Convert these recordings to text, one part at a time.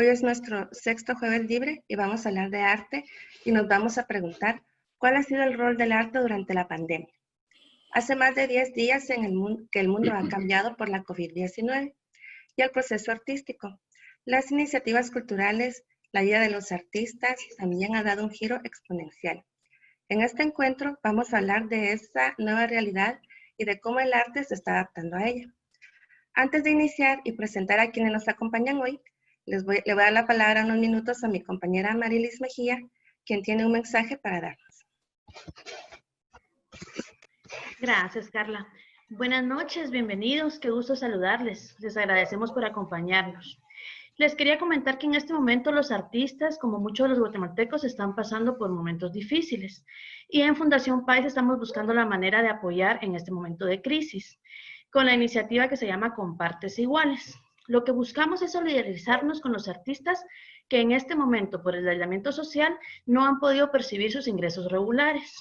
Hoy es nuestro sexto jueves libre y vamos a hablar de arte y nos vamos a preguntar cuál ha sido el rol del arte durante la pandemia. Hace más de 10 días que el mundo ha cambiado por la COVID-19 y el proceso artístico. Las iniciativas culturales, la vida de los artistas también ha dado un giro exponencial. En este encuentro vamos a hablar de esta nueva realidad y de cómo el arte se está adaptando a ella. Antes de iniciar y presentar a quienes nos acompañan hoy, le voy a dar la palabra unos minutos a mi compañera Marilis Mejía, quien tiene un mensaje para darnos. Gracias, Carla. Buenas noches, bienvenidos, qué gusto saludarles. Les agradecemos por acompañarnos. Les quería comentar que en este momento los artistas, como muchos de los guatemaltecos, están pasando por momentos difíciles. Y en Fundación País estamos buscando la manera de apoyar en este momento de crisis, con la iniciativa que se llama Compartes Iguales. Lo que buscamos es solidarizarnos con los artistas que en este momento, por el aislamiento social, no han podido percibir sus ingresos regulares.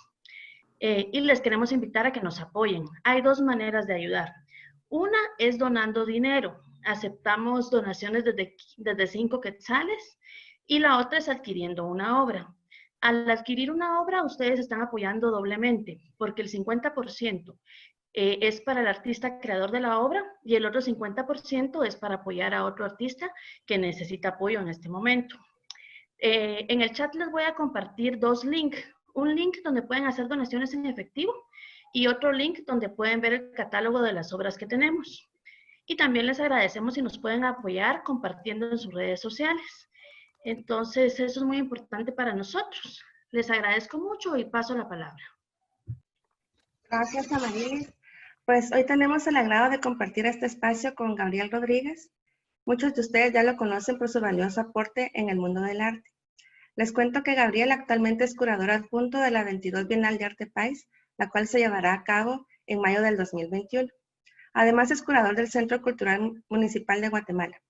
Y les queremos invitar a que nos apoyen. Hay dos maneras de ayudar. Una es donando dinero. Aceptamos donaciones desde 5 quetzales y la otra es adquiriendo una obra. Al adquirir una obra, ustedes están apoyando doblemente, porque el 50% es para el artista creador de la obra y el otro 50% es para apoyar a otro artista que necesita apoyo en este momento. En el chat les voy a compartir dos links. Un link donde pueden hacer donaciones en efectivo y otro link donde pueden ver el catálogo de las obras que tenemos. Y también les agradecemos si nos pueden apoyar compartiendo en sus redes sociales. Entonces, eso es muy importante para nosotros. Les agradezco mucho y paso la palabra. Gracias, Amarilis. Pues hoy tenemos el agrado de compartir este espacio con Gabriel Rodríguez. Muchos de ustedes ya lo conocen por su valioso aporte en el mundo del arte. Les cuento que Gabriel actualmente es curador adjunto de la 22 Bienal de Arte País, la cual se llevará a cabo en mayo del 2021. Además es curador del Centro Cultural Municipal de Guatemala.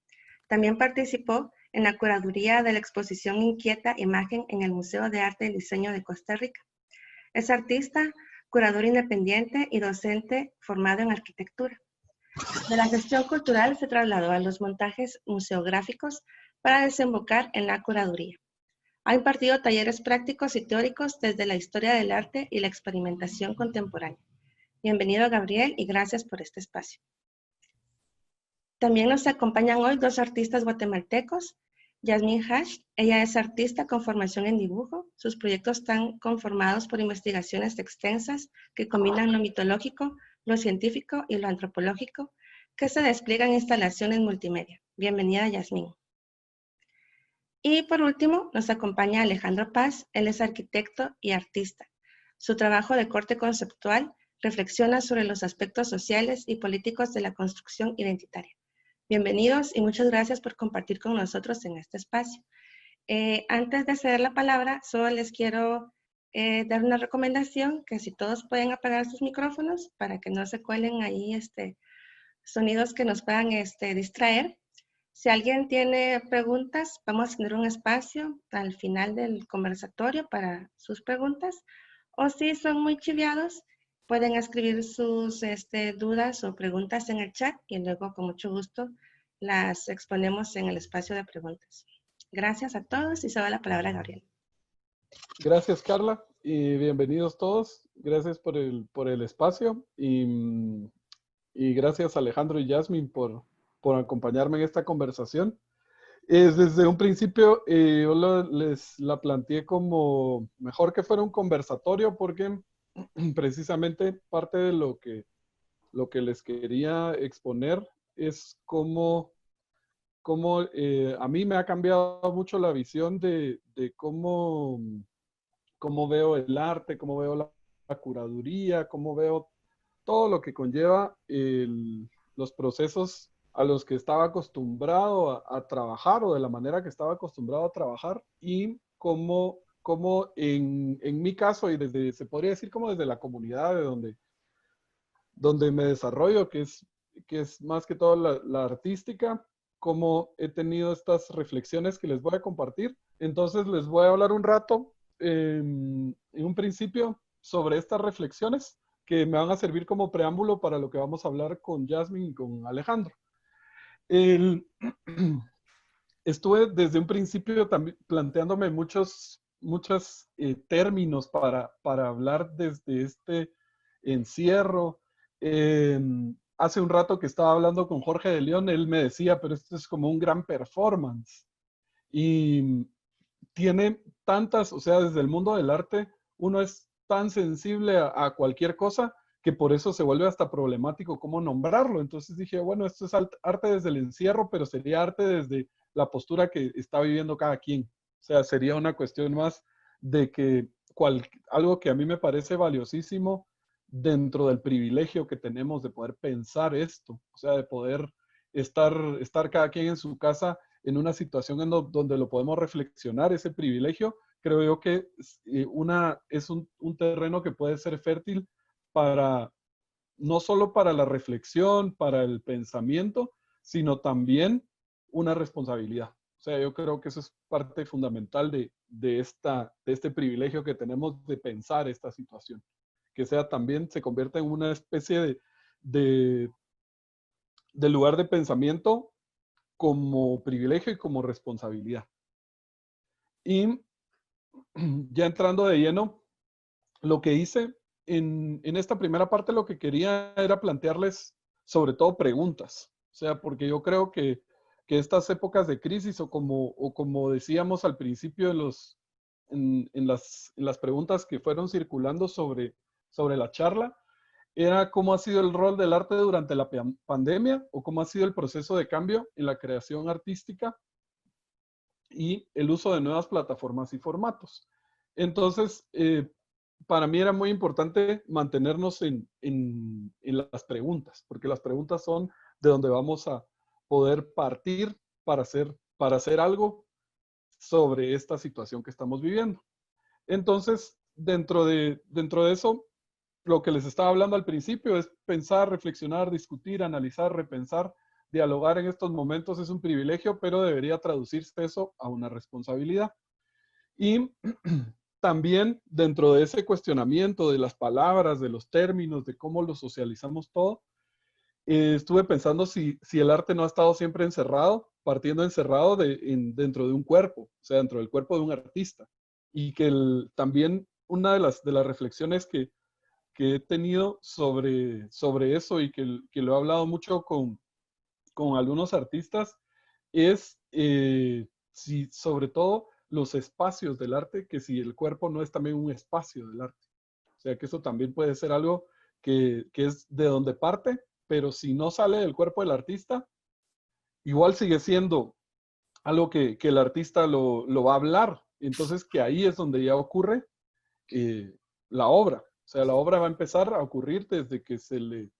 También participó en la curaduría de la exposición Inquieta Imagen en el Museo de Arte y Diseño de Costa Rica. Es artista, curador independiente y docente formado en arquitectura. De la gestión cultural se trasladó a los montajes museográficos para desembocar en la curaduría. Ha impartido talleres prácticos y teóricos desde la historia del arte y la experimentación contemporánea. Bienvenido, Gabriel, y gracias por este espacio. También nos acompañan hoy dos artistas guatemaltecos. Yasmín Hash, ella es artista con formación en dibujo. Sus proyectos están conformados por investigaciones extensas que combinan lo mitológico, lo científico y lo antropológico, que se despliegan en instalaciones multimedia. Bienvenida, Yasmín. Y por último, nos acompaña Alejandro Paz. Él es arquitecto y artista. Su trabajo de corte conceptual reflexiona sobre los aspectos sociales y políticos de la construcción identitaria. Bienvenidos y muchas gracias por compartir con nosotros en este espacio. Antes de ceder la palabra, solo les quiero dar una recomendación, que si todos pueden apagar sus micrófonos para que no se cuelen ahí sonidos que nos puedan distraer. Si alguien tiene preguntas, vamos a tener un espacio al final del conversatorio para sus preguntas. O si son muy chiviados, pueden escribir sus dudas o preguntas en el chat y luego con mucho gusto las exponemos en el espacio de preguntas. Gracias a todos y se da la palabra a Gabriel. Gracias, Carla, y bienvenidos todos. Gracias por el espacio y gracias Alejandro y Yasmín por acompañarme en esta conversación. Desde un principio yo les la planteé como mejor que fuera un conversatorio porque precisamente parte de lo que les quería exponer es cómo a mí me ha cambiado mucho la visión de cómo veo el arte, cómo veo la curaduría, cómo veo todo lo que conlleva los procesos a los que estaba acostumbrado a trabajar o de la manera que estaba acostumbrado a trabajar y cómo en mi caso y se podría decir como desde la comunidad de donde me desarrollo, que es más que todo la artística, cómo he tenido estas reflexiones que les voy a compartir. Entonces les voy a hablar un rato en un principio sobre estas reflexiones que me van a servir como preámbulo para lo que vamos a hablar con Yasmín y con Alejandro. estuve desde un principio también planteándome muchos términos para hablar desde este encierro. Hace un rato que estaba hablando con Jorge de León, él me decía, pero esto es como un gran performance. Y tiene tantas, o sea, desde el mundo del arte, uno es tan sensible a cualquier cosa que por eso se vuelve hasta problemático cómo nombrarlo. Entonces dije, bueno, esto es arte desde el encierro, pero sería arte desde la postura que está viviendo cada quien. O sea, sería una cuestión más de que algo que a mí me parece valiosísimo dentro del privilegio que tenemos de poder pensar esto, o sea, de poder estar cada quien en su casa en una situación donde lo podemos reflexionar, ese privilegio, creo yo que es un terreno que puede ser fértil para, no solo para la reflexión, para el pensamiento, sino también una responsabilidad. O sea, yo creo que eso es parte fundamental de este privilegio que tenemos de pensar esta situación. Que sea también, se convierta en una especie de lugar de pensamiento como privilegio y como responsabilidad. Y ya entrando de lleno, lo que hice en esta primera parte, lo que quería era plantearles sobre todo preguntas. O sea, porque yo creo que estas épocas de crisis o como decíamos al principio en las preguntas que fueron circulando sobre la charla, era cómo ha sido el rol del arte durante la pandemia o cómo ha sido el proceso de cambio en la creación artística y el uso de nuevas plataformas y formatos. Entonces, para mí era muy importante mantenernos en las preguntas, porque las preguntas son de donde vamos a poder partir para hacer algo sobre esta situación que estamos viviendo. Entonces, dentro de eso, lo que les estaba hablando al principio es pensar, reflexionar, discutir, analizar, repensar, dialogar en estos momentos es un privilegio, pero debería traducirse eso a una responsabilidad. Y también dentro de ese cuestionamiento de las palabras, de los términos, de cómo lo socializamos todo, estuve pensando si el arte no ha estado siempre encerrado, partiendo encerrado dentro de un cuerpo, o sea, dentro del cuerpo de un artista. Y que también una de las reflexiones que he tenido sobre eso y que lo he hablado mucho con algunos artistas es si sobre todo los espacios del arte, que si el cuerpo no es también un espacio del arte. O sea que eso también puede ser algo que es de donde parte, pero si no sale del cuerpo del artista, igual sigue siendo algo que el artista lo va a hablar. Entonces que ahí es donde ya ocurre la obra. O sea, la obra va a empezar a ocurrir desde que se le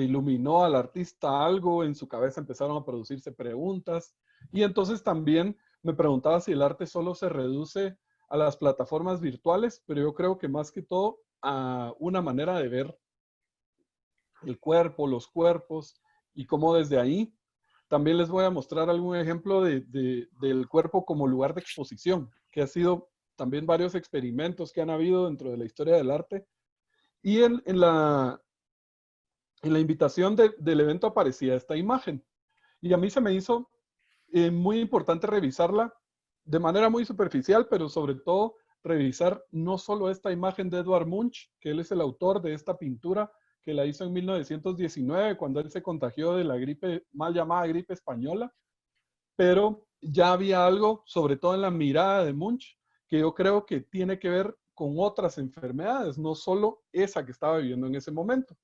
iluminó al artista algo, en su cabeza empezaron a producirse preguntas. Y entonces también me preguntaba si el arte solo se reduce a las plataformas virtuales, pero yo creo que más que todo a una manera de ver el cuerpo, los cuerpos, y cómo desde ahí también les voy a mostrar algún ejemplo del cuerpo como lugar de exposición, que ha sido también varios experimentos que han habido dentro de la historia del arte. Y en la invitación del evento aparecía esta imagen. Y a mí se me hizo muy importante revisarla de manera muy superficial, pero sobre todo revisar no solo esta imagen de Edvard Munch, que él es el autor de esta pintura que la hizo en 1919, cuando él se contagió de la gripe, mal llamada gripe española, pero ya había algo, sobre todo en la mirada de Munch, que yo creo que tiene que ver con otras enfermedades, no solo esa que estaba viviendo en ese momento.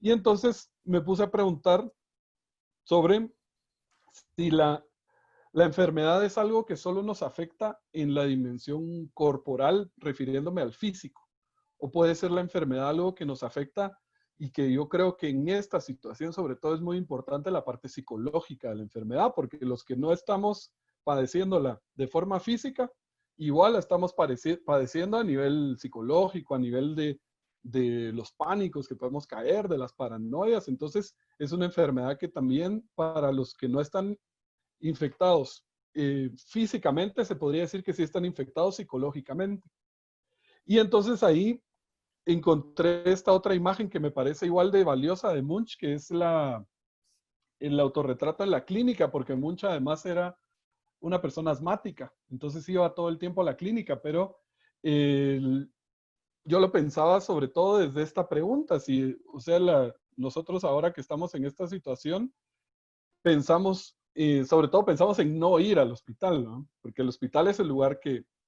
Y entonces me puse a preguntar sobre si la enfermedad es algo que solo nos afecta en la dimensión corporal, refiriéndome al físico, o puede ser la enfermedad algo que nos afecta y que yo creo que en esta situación sobre todo es muy importante la parte psicológica de la enfermedad, porque los que no estamos padeciéndola de forma física, igual la estamos padeciendo a nivel psicológico, a nivel de los pánicos que podemos caer, de las paranoias. Entonces es una enfermedad que también para los que no están infectados físicamente, se podría decir que sí están infectados psicológicamente. Y entonces ahí encontré esta otra imagen que me parece igual de valiosa de Munch, que es el autorretrato en la clínica, porque Munch además era una persona asmática, entonces iba todo el tiempo a la clínica, pero yo lo pensaba sobre todo desde esta pregunta, si, o sea, nosotros ahora que estamos en esta situación, pensamos, sobre todo pensamos en no ir al hospital, ¿no? Porque el hospital es el lugar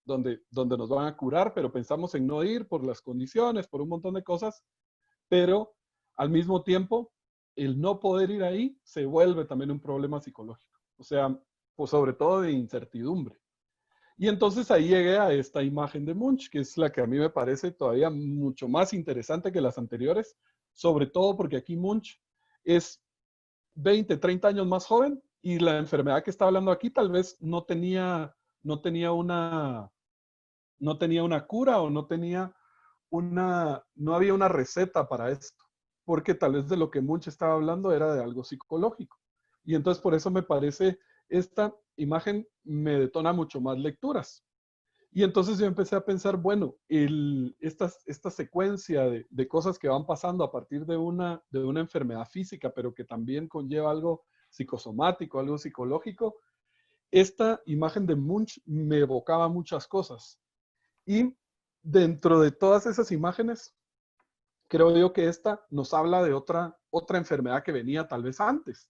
donde nos van a curar, pero pensamos en no ir por las condiciones, por un montón de cosas, pero al mismo tiempo, el no poder ir ahí se vuelve también un problema psicológico. O sea, pues sobre todo de incertidumbre. Y entonces ahí llegué a esta imagen de Munch, que es la que a mí me parece todavía mucho más interesante que las anteriores, sobre todo porque aquí Munch es 20, 30 años más joven y la enfermedad que está hablando aquí tal vez no tenía una cura o no había una receta para esto, porque tal vez de lo que Munch estaba hablando era de algo psicológico. Y entonces por eso me parece, esta imagen me detona mucho más lecturas. Y entonces yo empecé a pensar, bueno, esta secuencia de cosas que van pasando a partir de una enfermedad física, pero que también conlleva algo psicosomático, algo psicológico, esta imagen de Munch me evocaba muchas cosas. Y dentro de todas esas imágenes, creo yo que esta nos habla de otra enfermedad que venía tal vez antes,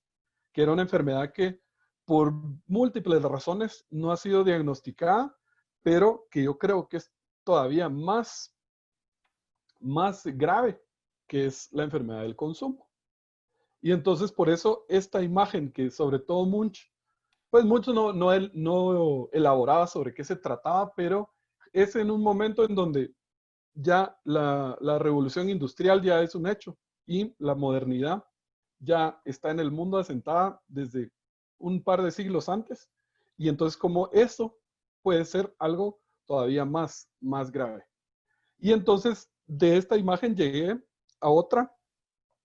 que era una enfermedad que por múltiples razones no ha sido diagnosticada, pero que yo creo que es todavía más grave, que es la enfermedad del consumo. Y entonces por eso esta imagen que sobre todo Munch, pues Munch no elaboraba sobre qué se trataba, pero es en un momento en donde ya la revolución industrial ya es un hecho y la modernidad ya está en el mundo asentada desde un par de siglos antes. Y entonces como eso puede ser algo todavía más grave. Y entonces de esta imagen llegué a otra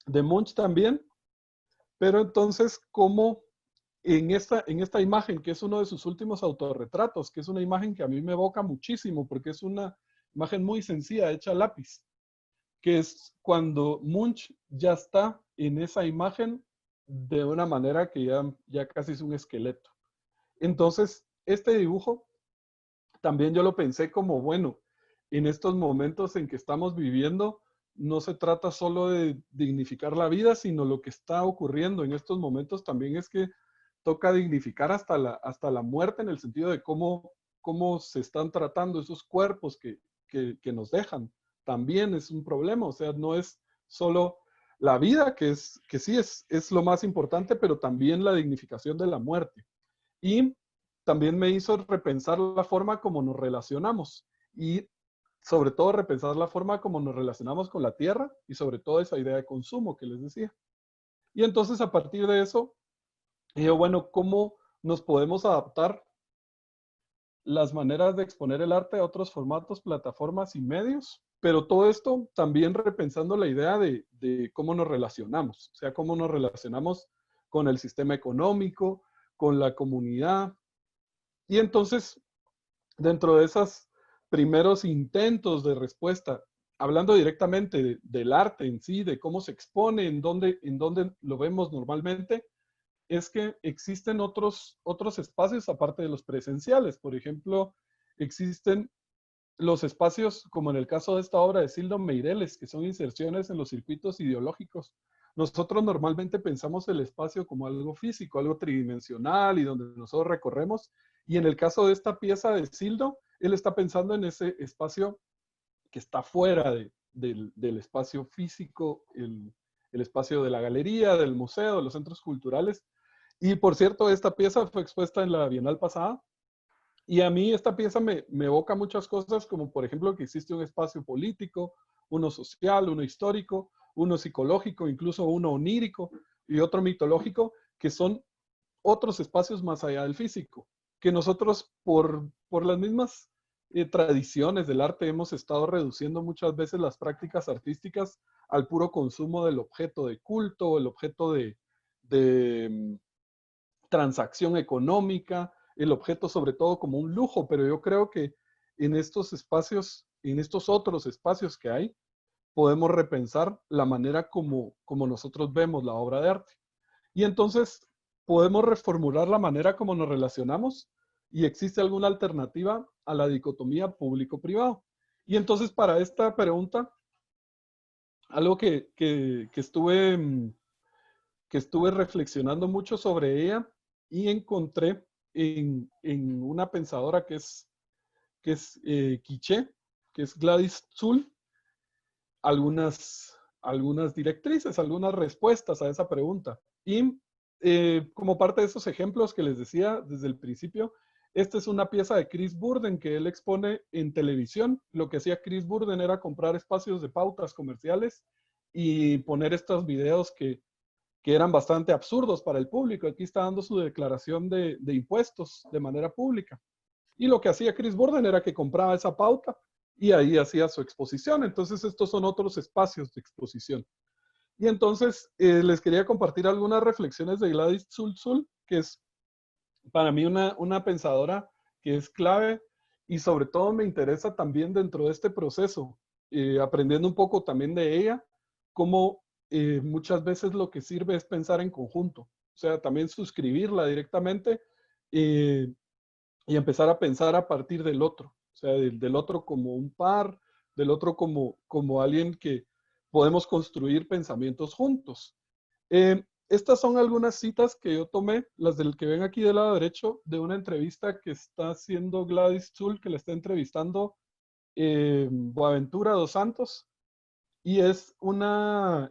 de Munch también, pero entonces como en esta imagen, que es uno de sus últimos autorretratos, que es una imagen que a mí me evoca muchísimo, porque es una imagen muy sencilla, hecha a lápiz, que es cuando Munch ya está en esa imagen de una manera que ya casi es un esqueleto. Entonces, este dibujo también yo lo pensé como, bueno, en estos momentos en que estamos viviendo, no se trata solo de dignificar la vida, sino lo que está ocurriendo en estos momentos también es que toca dignificar hasta la muerte, en el sentido de cómo se están tratando esos cuerpos que nos dejan. También es un problema, o sea, no es solo la vida, que sí es lo más importante, pero también la dignificación de la muerte. Y también me hizo repensar la forma como nos relacionamos y sobre todo repensar la forma como nos relacionamos con la tierra y sobre todo esa idea de consumo que les decía. Y entonces a partir de eso, yo, bueno, ¿cómo nos podemos adaptar las maneras de exponer el arte a otros formatos, plataformas y medios? Pero todo esto también repensando la idea de cómo nos relacionamos, o sea, cómo nos relacionamos con el sistema económico, con la comunidad. Y entonces, dentro de esos primeros intentos de respuesta, hablando directamente del arte en sí, de cómo se expone, en dónde lo vemos normalmente, es que existen otros espacios aparte de los presenciales. Por ejemplo, existen los espacios, como en el caso de esta obra de Sildo Meireles, que son inserciones en los circuitos ideológicos. Nosotros normalmente pensamos el espacio como algo físico, algo tridimensional y donde nosotros recorremos. Y en el caso de esta pieza de Sildo, él está pensando en ese espacio que está fuera del espacio físico, el espacio de la galería, del museo, de los centros culturales. Y por cierto, esta pieza fue expuesta en la Bienal pasada. Y a mí esta pieza me evoca muchas cosas, como por ejemplo que existe un espacio político, uno social, uno histórico, uno psicológico, incluso uno onírico y otro mitológico, que son otros espacios más allá del físico, que nosotros por las mismas tradiciones del arte hemos estado reduciendo muchas veces las prácticas artísticas al puro consumo del objeto de culto, el objeto de transacción económica, el objeto sobre todo como un lujo, pero yo creo que en estos espacios, en estos otros espacios que hay, podemos repensar la manera como nosotros vemos la obra de arte. Y entonces podemos reformular la manera como nos relacionamos, y existe alguna alternativa a la dicotomía público-privado. Y entonces para esta pregunta, algo que estuve reflexionando mucho sobre ella y encontré en una pensadora que es quiché, que es Gladys Zull, algunas directrices, algunas respuestas a esa pregunta. Y como parte de esos ejemplos que les decía desde el principio, esta es una pieza de Chris Burden que él expone en televisión. Lo que hacía Chris Burden era comprar espacios de pautas comerciales y poner estos videos que eran bastante absurdos para el público. Aquí está dando su declaración de impuestos de manera pública. Y lo que hacía Chris Burden era que compraba esa pauta y ahí hacía su exposición. Entonces estos son otros espacios de exposición. Y entonces les quería compartir algunas reflexiones de Gladys Zull, que es para mí una pensadora que es clave y sobre todo me interesa también dentro de este proceso, aprendiendo un poco también de ella, cómo muchas veces lo que sirve es pensar en conjunto. O sea, también suscribirla directamente y empezar a pensar a partir del otro. O sea, del otro como un par, del otro como alguien que podemos construir pensamientos juntos. Estas son algunas citas que yo tomé, las del que ven aquí del lado derecho, de una entrevista que está haciendo Gladys Zull, que le está entrevistando Boaventura dos Santos. Y es la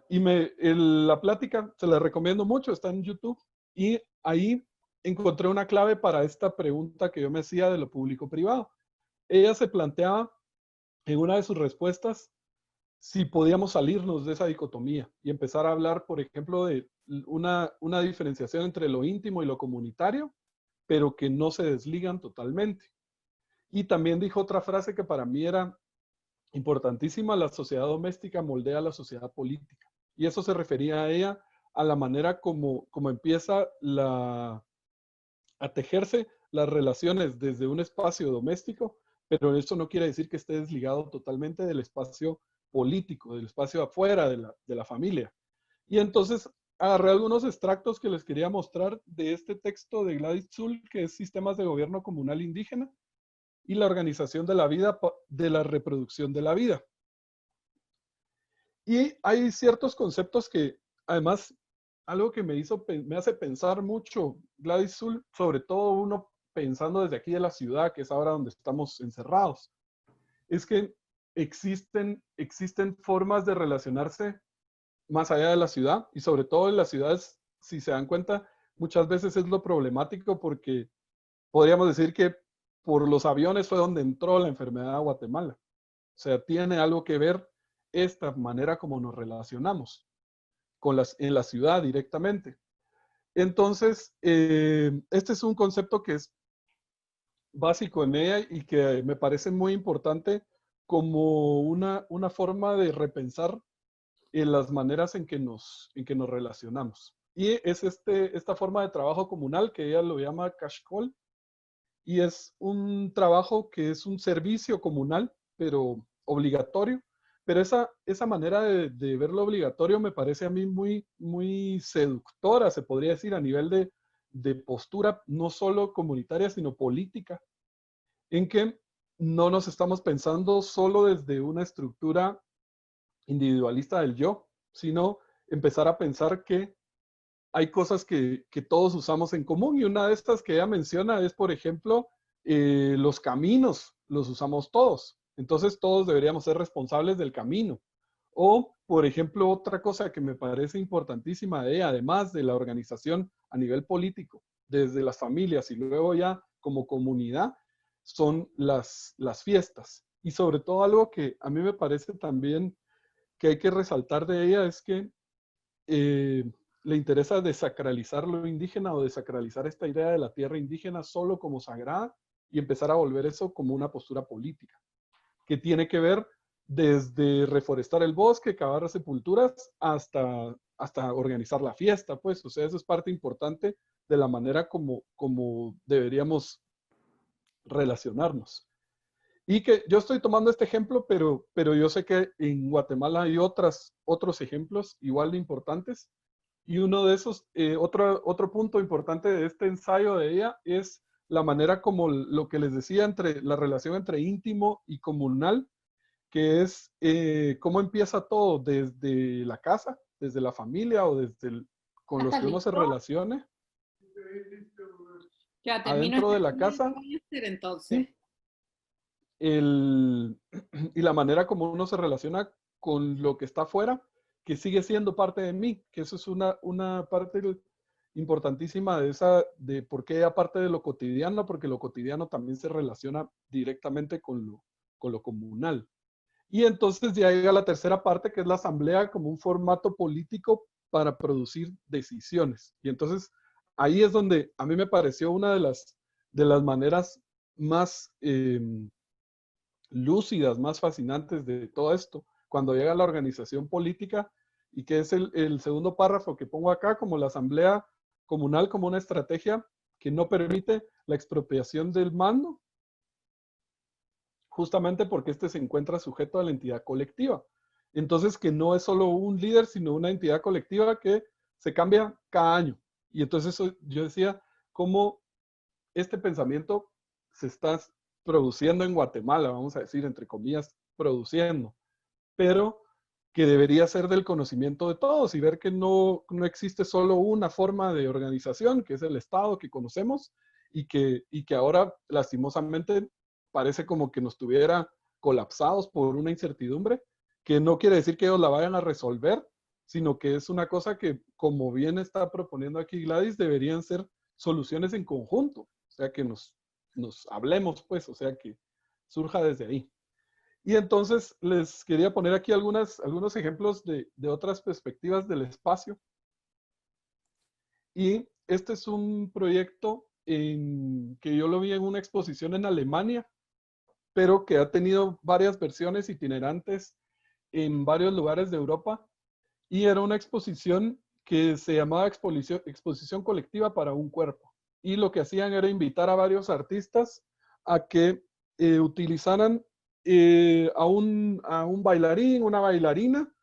plática se la recomiendo mucho, está en YouTube. Y ahí encontré una clave para esta pregunta que yo me hacía de lo público-privado. Ella se planteaba en una de sus respuestas si podíamos salirnos de esa dicotomía y empezar a hablar, por ejemplo, de una diferenciación entre lo íntimo y lo comunitario, pero que no se desligan totalmente. Y también dijo otra frase que para mí era importantísima: la sociedad doméstica moldea la sociedad política. Y eso se refería a ella, a la manera como empieza a tejerse las relaciones desde un espacio doméstico, pero eso no quiere decir que esté desligado totalmente del espacio político, del espacio afuera de la familia. Y entonces agarré algunos extractos que les quería mostrar de este texto de Gladys Zull, que es Sistemas de Gobierno Comunal Indígena y la Organización de la Vida, de la Reproducción de la Vida. Y hay ciertos conceptos que, además, algo que me hace pensar mucho Gladys Zull, sobre todo uno pensando desde aquí de la ciudad, que es ahora donde estamos encerrados, es que existen formas de relacionarse más allá de la ciudad, y sobre todo en las ciudades, si se dan cuenta, muchas veces es lo problemático, porque podríamos decir que por los aviones fue donde entró la enfermedad a Guatemala. O sea, tiene algo que ver esta manera como nos relacionamos en la ciudad directamente. Entonces, este es un concepto que es básico en ella y que me parece muy importante como una forma de repensar en las maneras en que nos relacionamos. Y es esta forma de trabajo comunal que ella lo llama Kashkol, y es un trabajo que es un servicio comunal, pero obligatorio. Pero esa manera de verlo obligatorio me parece a mí muy, muy seductora, se podría decir, a nivel de postura, no solo comunitaria, sino política, en que no nos estamos pensando solo desde una estructura individualista del yo, sino empezar a pensar que hay cosas que todos usamos en común, y una de estas que ella menciona es, por ejemplo, los caminos los usamos todos. Entonces todos deberíamos ser responsables del camino. O, por ejemplo, otra cosa que me parece importantísima de ella, además de la organización a nivel político, desde las familias y luego ya como comunidad, son las fiestas. Y sobre todo algo que a mí me parece también que hay que resaltar de ella es que le interesa desacralizar lo indígena, o desacralizar esta idea de la tierra indígena solo como sagrada, y empezar a volver eso como una postura política, que tiene que ver desde reforestar el bosque, cavar sepulturas, hasta organizar la fiesta, pues. O sea, eso es parte importante de la manera como deberíamos relacionarnos. Y que yo estoy tomando este ejemplo, pero yo sé que en Guatemala hay otros ejemplos igual de importantes. Y uno de esos, otro punto importante de este ensayo de ella es la manera como lo que les decía entre la relación entre íntimo y comunal, que es cómo empieza todo desde la casa, desde la familia o desde con los que uno se relacione. Ya termino adentro de la casa. Entonces. ¿Sí? Y la manera como uno se relaciona con lo que está afuera, que sigue siendo parte de mí, que eso es una parte importantísima de por qué aparte de lo cotidiano, porque lo cotidiano también se relaciona directamente con lo comunal. Y entonces ya llega la tercera parte, que es la asamblea como un formato político para producir decisiones. Y entonces ahí es donde a mí me pareció una de las maneras más lúcidas, más fascinantes de todo esto, cuando llega la organización política, y que es el segundo párrafo que pongo acá, como la asamblea comunal como una estrategia que no permite la expropiación del mando, justamente porque este se encuentra sujeto a la entidad colectiva. Entonces, que no es solo un líder, sino una entidad colectiva que se cambia cada año. Y entonces yo decía, cómo este pensamiento se está produciendo en Guatemala, vamos a decir, entre comillas, produciendo, pero que debería ser del conocimiento de todos y ver que no existe solo una forma de organización, que es el Estado que conocemos, y que ahora, lastimosamente, parece como que nos tuviera colapsados por una incertidumbre, que no quiere decir que ellos la vayan a resolver, sino que es una cosa que, como bien está proponiendo aquí Gladys, deberían ser soluciones en conjunto, o sea, que nos hablemos, pues, o sea, que surja desde ahí. Y entonces les quería poner aquí algunos ejemplos de otras perspectivas del espacio. Y este es un proyecto que yo lo vi en una exposición en Alemania, pero que ha tenido varias versiones itinerantes en varios lugares de Europa. Y era una exposición que se llamaba Exposición Colectiva para un Cuerpo. Y lo que hacían era invitar a varios artistas a que utilizaran a un bailarín, una bailarina,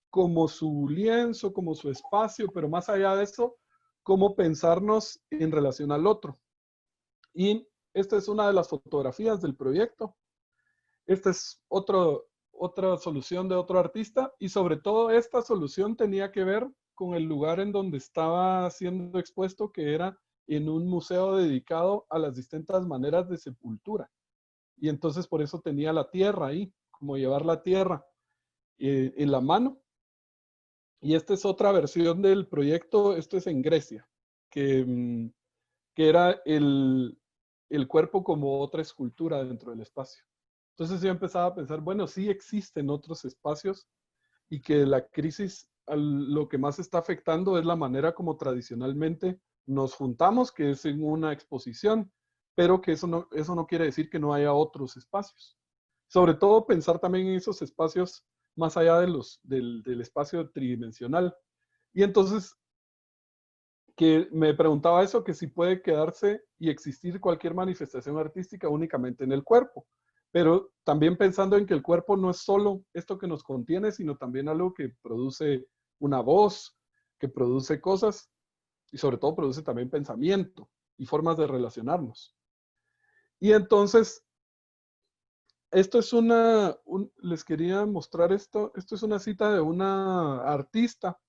como su lienzo, como su espacio, pero más allá de eso, cómo pensarnos en relación al otro. Y esta es una de las fotografías del proyecto. Esta es otra solución de otro artista, y sobre todo esta solución tenía que ver con el lugar en donde estaba siendo expuesto, que era en un museo dedicado a las distintas maneras de sepultura. Y entonces por eso tenía la tierra ahí, como llevar la tierra en la mano. Y esta es otra versión del proyecto, esto es en Grecia, que era el cuerpo como otra escultura dentro del espacio. Entonces yo empezaba a pensar, bueno, sí existen otros espacios, y que la crisis lo que más está afectando es la manera como tradicionalmente nos juntamos, que es en una exposición, pero que eso no quiere decir que no haya otros espacios. Sobre todo pensar también en esos espacios más allá del espacio tridimensional. Y entonces, que me preguntaba eso, que si puede quedarse y existir cualquier manifestación artística únicamente en el cuerpo, pero también pensando en que el cuerpo no es solo esto que nos contiene, sino también algo que produce una voz, que produce cosas, y sobre todo produce también pensamiento y formas de relacionarnos. Y entonces, esto es les quería mostrar esto es una cita de una artista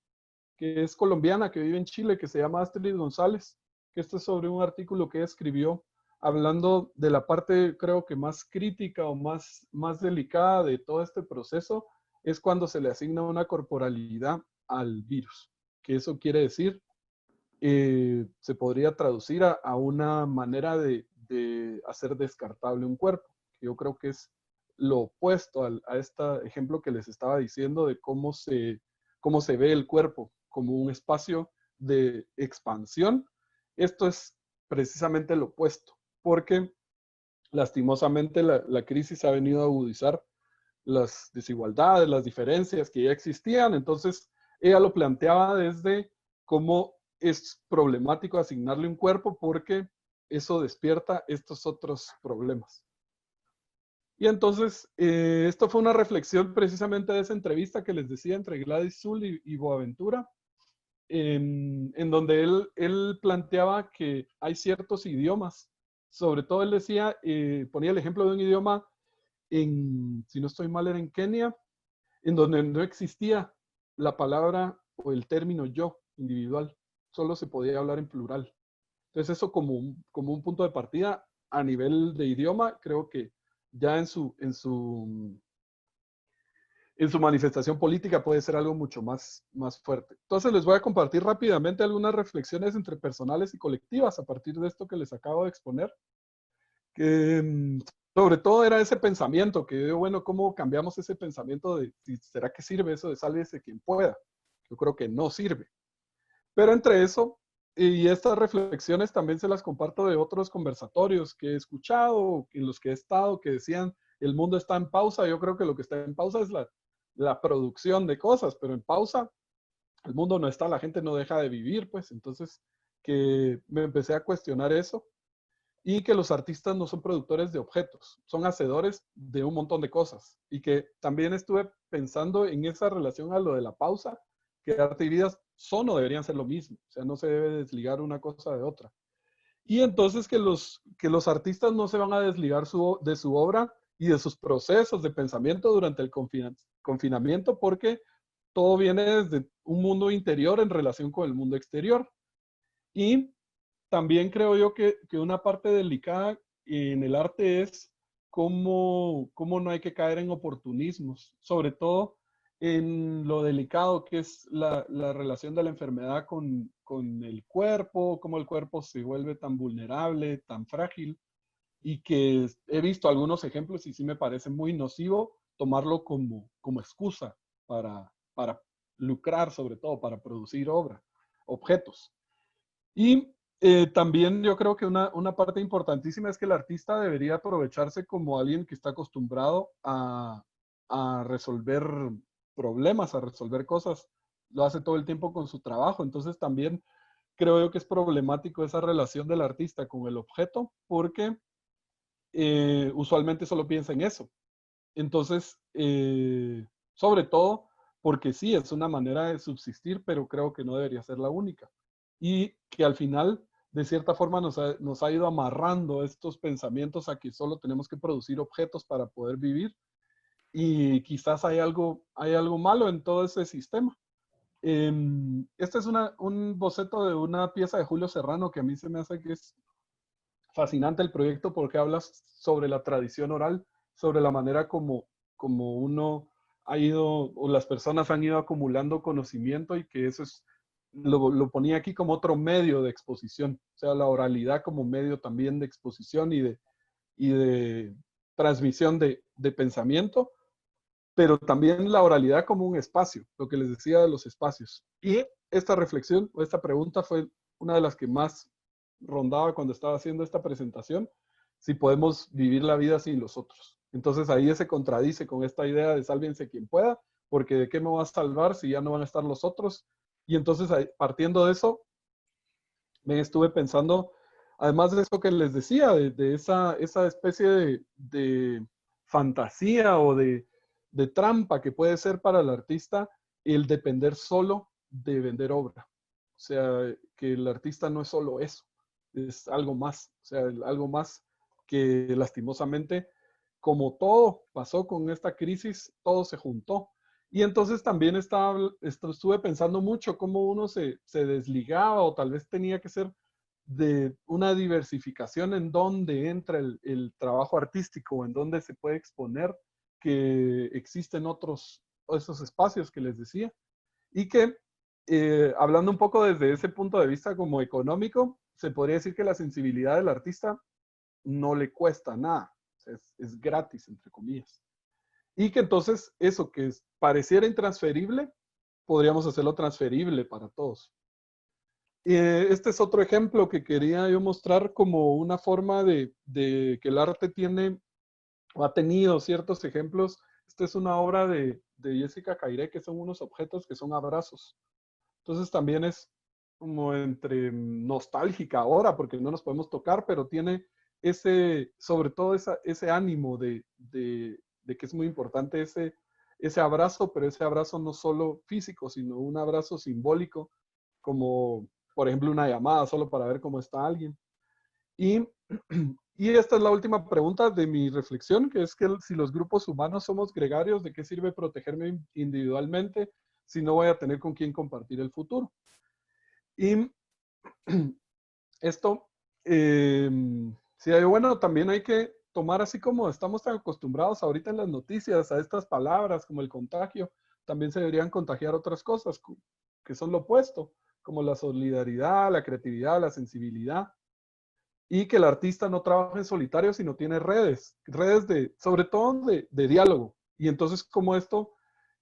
que es colombiana, que vive en Chile, que se llama Astrid González, que esto es sobre un artículo que escribió hablando de la parte, creo que más crítica o más delicada de todo este proceso, es cuando se le asigna una corporalidad al virus, que eso quiere decir, se podría traducir a una manera de hacer descartable un cuerpo, que yo creo que es lo opuesto a este ejemplo que les estaba diciendo de cómo se ve el cuerpo como un espacio de expansión. Esto es precisamente lo opuesto, porque lastimosamente la crisis ha venido a agudizar las desigualdades, las diferencias que ya existían. Entonces, ella lo planteaba desde cómo es problemático asignarle un cuerpo, porque eso despierta estos otros problemas. Y entonces, esto fue una reflexión precisamente de esa entrevista que les decía entre Gladys Zull y Boaventura, en donde él planteaba que hay ciertos idiomas sobre todo él decía, ponía el ejemplo de un idioma si no estoy mal, era en Kenia, en donde no existía la palabra o el término yo individual, solo se podía hablar en plural. Entonces eso como un punto de partida a nivel de idioma, creo que ya en su manifestación política puede ser algo mucho más fuerte. Entonces les voy a compartir rápidamente algunas reflexiones entre personales y colectivas a partir de esto que les acabo de exponer. Que sobre todo era ese pensamiento, que bueno, ¿cómo cambiamos ese pensamiento de será que sirve eso de sálvese quien pueda? Yo creo que no sirve. Pero entre eso y estas reflexiones también se las comparto de otros conversatorios que he escuchado, en los que he estado, que decían el mundo está en pausa. Yo creo que lo que está en pausa es la producción de cosas, pero en pausa el mundo no está, la gente no deja de vivir, pues. Entonces que me empecé a cuestionar eso. Y que los artistas no son productores de objetos, son hacedores de un montón de cosas. Y que también estuve pensando en esa relación a lo de la pausa, que arte y vidas son o deberían ser lo mismo. O sea, no se debe desligar una cosa de otra. Y entonces que los artistas no se van a desligar de su obra y de sus procesos de pensamiento durante el confinamiento, porque todo viene desde un mundo interior en relación con el mundo exterior. Y también creo yo que una parte delicada en el arte es cómo no hay que caer en oportunismos, sobre todo en lo delicado que es la relación de la enfermedad con el cuerpo, cómo el cuerpo se vuelve tan vulnerable, tan frágil, y que he visto algunos ejemplos y sí me parece muy nocivo tomarlo como excusa para lucrar, sobre todo para producir objetos. Y también yo creo que una parte importantísima es que el artista debería aprovecharse como alguien que está acostumbrado a resolver problemas, a resolver cosas. Lo hace todo el tiempo con su trabajo. Entonces también creo yo que es problemático esa relación del artista con el objeto porque usualmente solo piensa en eso. Entonces, sobre todo porque sí, es una manera de subsistir, pero creo que no debería ser la única. Y que al final, de cierta forma, nos ha ido amarrando estos pensamientos a que solo tenemos que producir objetos para poder vivir. Y quizás hay algo malo en todo ese sistema. Este es un boceto de una pieza de Julio Serrano que a mí se me hace que es fascinante el proyecto porque hablas sobre la tradición oral, sobre la manera como uno ha ido, o las personas han ido acumulando conocimiento y que eso lo ponía aquí como otro medio de exposición, o sea, la oralidad como medio también de exposición y de transmisión de pensamiento, pero también la oralidad como un espacio, lo que les decía de los espacios. Y esta reflexión o esta pregunta fue una de las que más rondaba cuando estaba haciendo esta presentación, si podemos vivir la vida sin los otros. Entonces ahí se contradice con esta idea de sálvense quien pueda, porque ¿de qué me va a salvar si ya no van a estar los otros? Y entonces partiendo de eso, me estuve pensando, además de eso que les decía, de esa especie de fantasía o de trampa que puede ser para el artista el depender solo de vender obra. O sea, que el artista no es solo eso, es algo más, o sea, algo más que lastimosamente, como todo pasó con esta crisis, todo se juntó. Y entonces también estuve pensando mucho cómo uno se desligaba o tal vez tenía que ser de una diversificación en donde entra el trabajo artístico, en donde se puede exponer que existen esos espacios que les decía. Y que hablando un poco desde ese punto de vista como económico, se podría decir que la sensibilidad del artista no le cuesta nada, es gratis, entre comillas. Y que entonces eso que pareciera intransferible, podríamos hacerlo transferible para todos. Este es otro ejemplo que quería yo mostrar como una forma de que el arte tiene o ha tenido ciertos ejemplos. Esta es una obra de Jessica Cairé, que son unos objetos que son abrazos. Entonces también es como entre nostálgica ahora, porque no nos podemos tocar, pero tiene sobre todo ese ánimo de que es muy importante ese abrazo, pero ese abrazo no solo físico, sino un abrazo simbólico, como por ejemplo una llamada solo para ver cómo está alguien. Y, y esta es la última pregunta de mi reflexión, que es que si los grupos humanos somos gregarios, ¿de qué sirve protegerme individualmente si no voy a tener con quién compartir el futuro? Y esto, sí, bueno, también hay que tomar, así como estamos tan acostumbrados ahorita en las noticias a estas palabras como el contagio, también se deberían contagiar otras cosas que son lo opuesto, como la solidaridad, la creatividad, la sensibilidad, y que el artista no trabaja en solitario, sino tiene redes sobre todo de diálogo. Y entonces como esto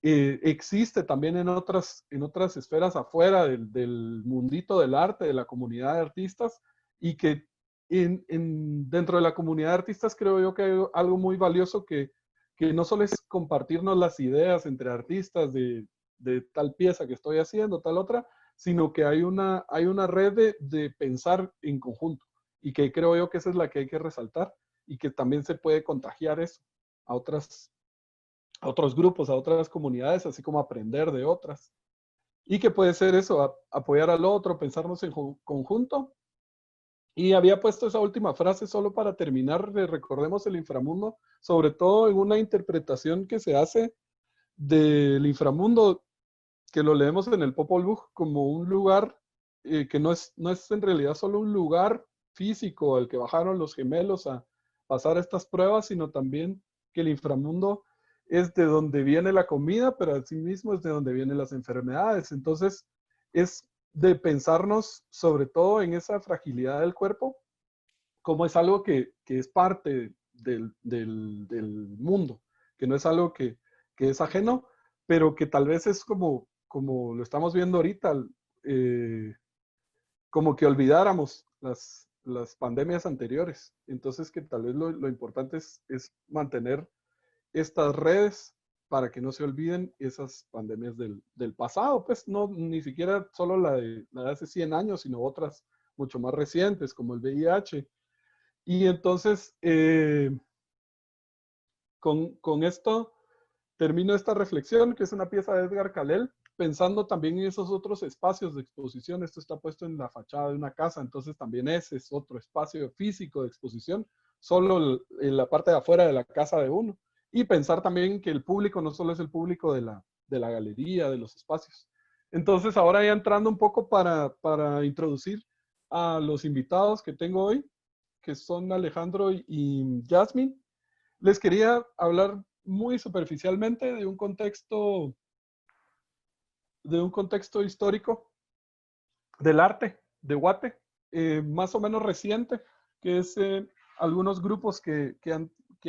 existe también en otras esferas afuera del mundito del arte, de la comunidad de artistas, y que dentro de la comunidad de artistas creo yo que hay algo muy valioso que no solo es compartirnos las ideas entre artistas de tal pieza que estoy haciendo, tal otra, sino que hay una red de pensar en conjunto, y que creo yo que esa es la que hay que resaltar, y que también se puede contagiar eso a otros grupos, a otras comunidades, así como aprender de otras. Y que puede ser eso, apoyar al otro, pensarnos en conjunto. Y había puesto esa última frase solo para terminar, recordemos el inframundo, sobre todo en una interpretación que se hace del inframundo, que lo leemos en el Popol Vuh como un lugar que no es en realidad solo un lugar físico al que bajaron los gemelos a pasar estas pruebas, sino también que el inframundo es de donde viene la comida, pero asimismo es de donde vienen las enfermedades. Entonces, es de pensarnos sobre todo en esa fragilidad del cuerpo, como es algo que es parte del mundo, que no es algo que es ajeno, pero que tal vez es como lo estamos viendo ahorita, como que olvidáramos las pandemias anteriores. Entonces que tal vez lo importante es mantener estas redes para que no se olviden esas pandemias del pasado, pues no, ni siquiera solo la de hace 100 años, sino otras mucho más recientes, como el VIH. Y entonces, con esto termino esta reflexión, que es una pieza de Edgar Calel, pensando también en esos otros espacios de exposición. Esto está puesto en la fachada de una casa, entonces también ese es otro espacio físico de exposición, solo en la parte de afuera de la casa de uno. Y pensar también que el público no solo es el público de la galería, de los espacios. Entonces, ahora ya entrando un poco para introducir a los invitados que tengo hoy, que son Alejandro y Jasmine, les quería hablar muy superficialmente de un contexto histórico del arte de Guate, más o menos reciente, que es algunos grupos que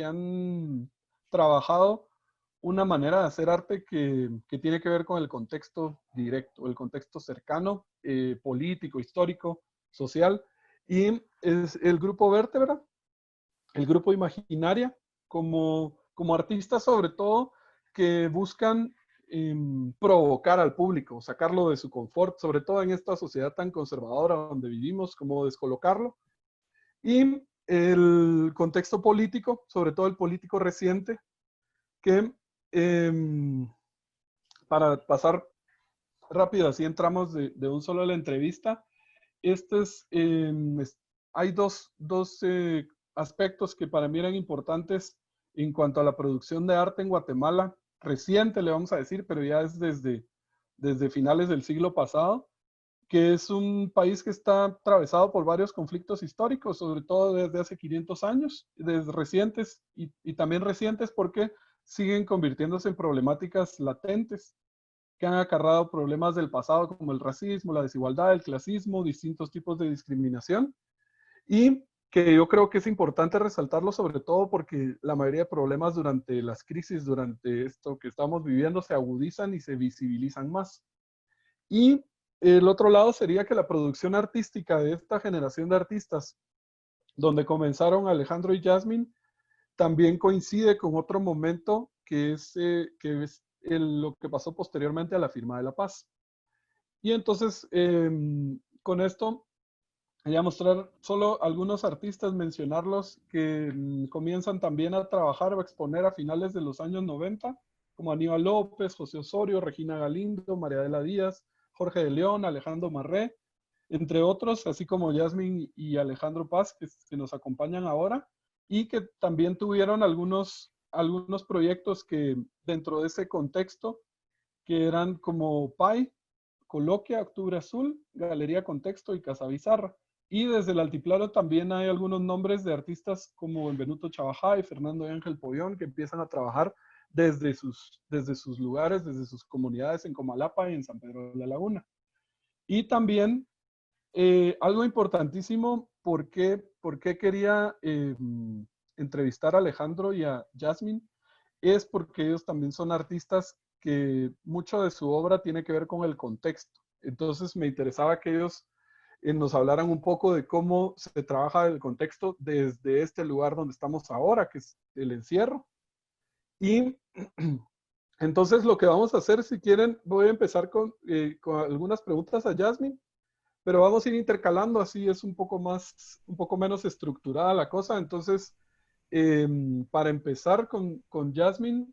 han trabajado una manera de hacer arte que tiene que ver con el contexto directo, el contexto cercano, político, histórico, social, y es el grupo Vértebra, el grupo Imaginaria, como artistas sobre todo que buscan provocar al público, sacarlo de su confort, sobre todo en esta sociedad tan conservadora donde vivimos, como descolocarlo. Y el contexto político, sobre todo el político reciente, que para pasar rápido, así entramos de un solo a la entrevista. Hay dos aspectos que para mí eran importantes en cuanto a la producción de arte en Guatemala, reciente le vamos a decir, pero ya es desde finales del siglo pasado, que es un país que está atravesado por varios conflictos históricos, sobre todo desde hace 500 años, desde recientes y también recientes porque siguen convirtiéndose en problemáticas latentes que han acarreado problemas del pasado como el racismo, la desigualdad, el clasismo, distintos tipos de discriminación, y que yo creo que es importante resaltarlo sobre todo porque la mayoría de problemas durante las crisis, durante esto que estamos viviendo, se agudizan y se visibilizan más. Y el otro lado sería que la producción artística de esta generación de artistas, donde comenzaron Alejandro y Jasmine, también coincide con otro momento que es lo que pasó posteriormente a la firma de la paz. Y entonces, con esto, voy a mostrar solo algunos artistas, mencionarlos que comienzan también a trabajar o a exponer a finales de los años 90, como Aníbal López, José Osorio, Regina Galindo, María Adela Díaz, Jorge de León, Alejandro Marré, entre otros, así como Yasmin y Alejandro Paz, que nos acompañan ahora, y que también tuvieron algunos proyectos que dentro de ese contexto, que eran como PAI, Coloquia, Octubre Azul, Galería Contexto y Casa Bizarra. Y desde el Altiplano también hay algunos nombres de artistas como Benvenuto Chabajá y Fernando Ángel Pollón, que empiezan a trabajar desde sus lugares, desde sus comunidades en Comalapa y en San Pedro de la Laguna. Y también algo importantísimo, ¿por qué quería entrevistar a Alejandro y a Jasmine? Es porque ellos también son artistas que mucho de su obra tiene que ver con el contexto. Entonces me interesaba que ellos nos hablaran un poco de cómo se trabaja el contexto desde este lugar donde estamos ahora, que es el encierro. Y entonces lo que vamos a hacer, si quieren, voy a empezar con algunas preguntas a Jasmine, pero vamos a ir intercalando, así es un poco menos estructurada la cosa. Entonces, para empezar con Jasmine,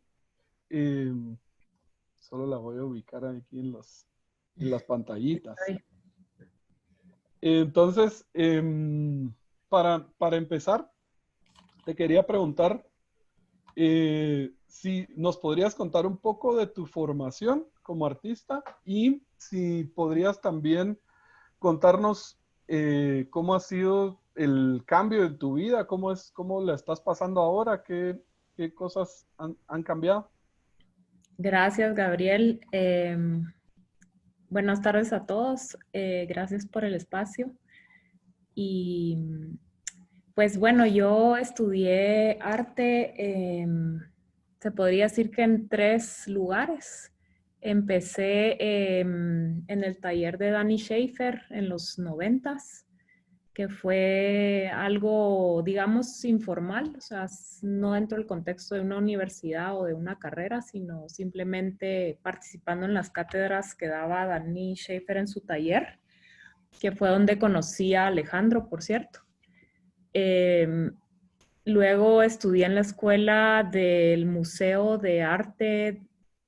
solo la voy a ubicar aquí en las pantallitas. Entonces, para empezar, te quería preguntar si nos podrías contar un poco de tu formación como artista y si podrías también contarnos cómo ha sido el cambio en tu vida, cómo la estás pasando ahora, qué cosas han cambiado. Gracias, Gabriel. Buenas tardes a todos. Gracias por el espacio. Y pues bueno, yo estudié arte, se podría decir que en 3 lugares. Empecé en el taller de Danny Schaefer en los 90s, que fue algo, digamos, informal, o sea, no dentro del contexto de una universidad o de una carrera, sino simplemente participando en las cátedras que daba Danny Schaefer en su taller, que fue donde conocí a Alejandro, por cierto. Luego estudié en la escuela del Museo de Arte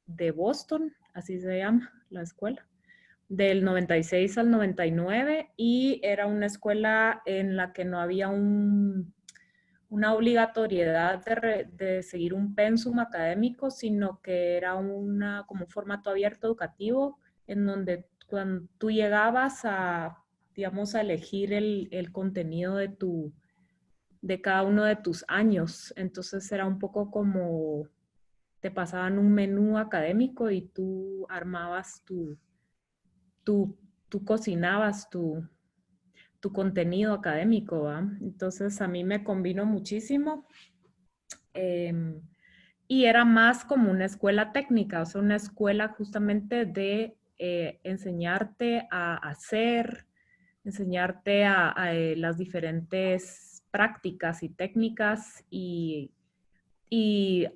de Boston, así se llama la escuela, del 96 al 99, y era una escuela en la que no había una obligatoriedad de seguir un pensum académico, sino que era como un formato abierto educativo en donde cuando tú llegabas a, digamos, a elegir el contenido de cada uno de tus años. Entonces era un poco como te pasaban un menú académico y tú armabas tú cocinabas tu contenido académico, ¿va? Entonces a mí me convino muchísimo y era más como una escuela técnica, o sea, una escuela justamente de enseñarte a hacer, enseñarte a las diferentes prácticas y técnicas y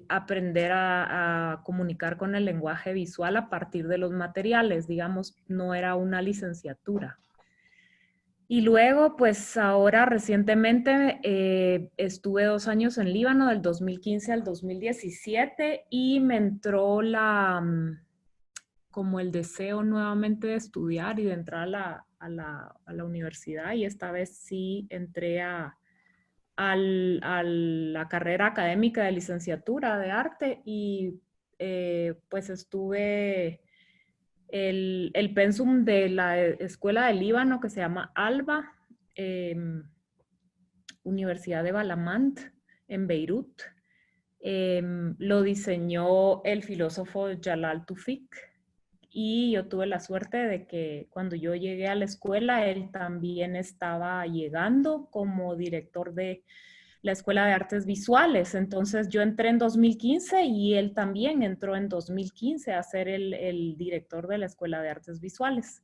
aprender a comunicar con el lenguaje visual a partir de los materiales, digamos, no era una licenciatura. Y luego, pues ahora recientemente estuve 2 años en Líbano, del 2015 al 2017, y me entró como el deseo nuevamente de estudiar y de entrar a la universidad, y esta vez sí entré a la carrera académica de licenciatura de arte y pues estuve el pensum de la escuela del Líbano que se llama ALBA, Universidad de Balamant en Beirut. Lo diseñó el filósofo Jalal Tufik y yo tuve la suerte de que cuando yo llegué a la escuela, él también estaba llegando como director de la Escuela de Artes Visuales. Entonces yo entré en 2015 y él también entró en 2015 a ser el director de la Escuela de Artes Visuales.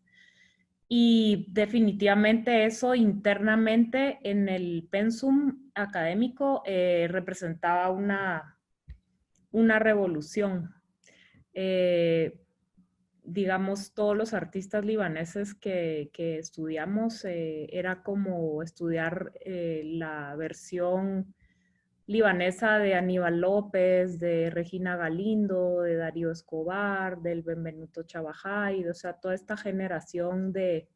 Y definitivamente eso internamente en el pensum académico representaba una revolución. Digamos, todos los artistas libaneses que estudiamos, era como estudiar la versión libanesa de Aníbal López, de Regina Galindo, de Darío Escobar, del Benvenuto Chabajay, o sea, toda esta generación de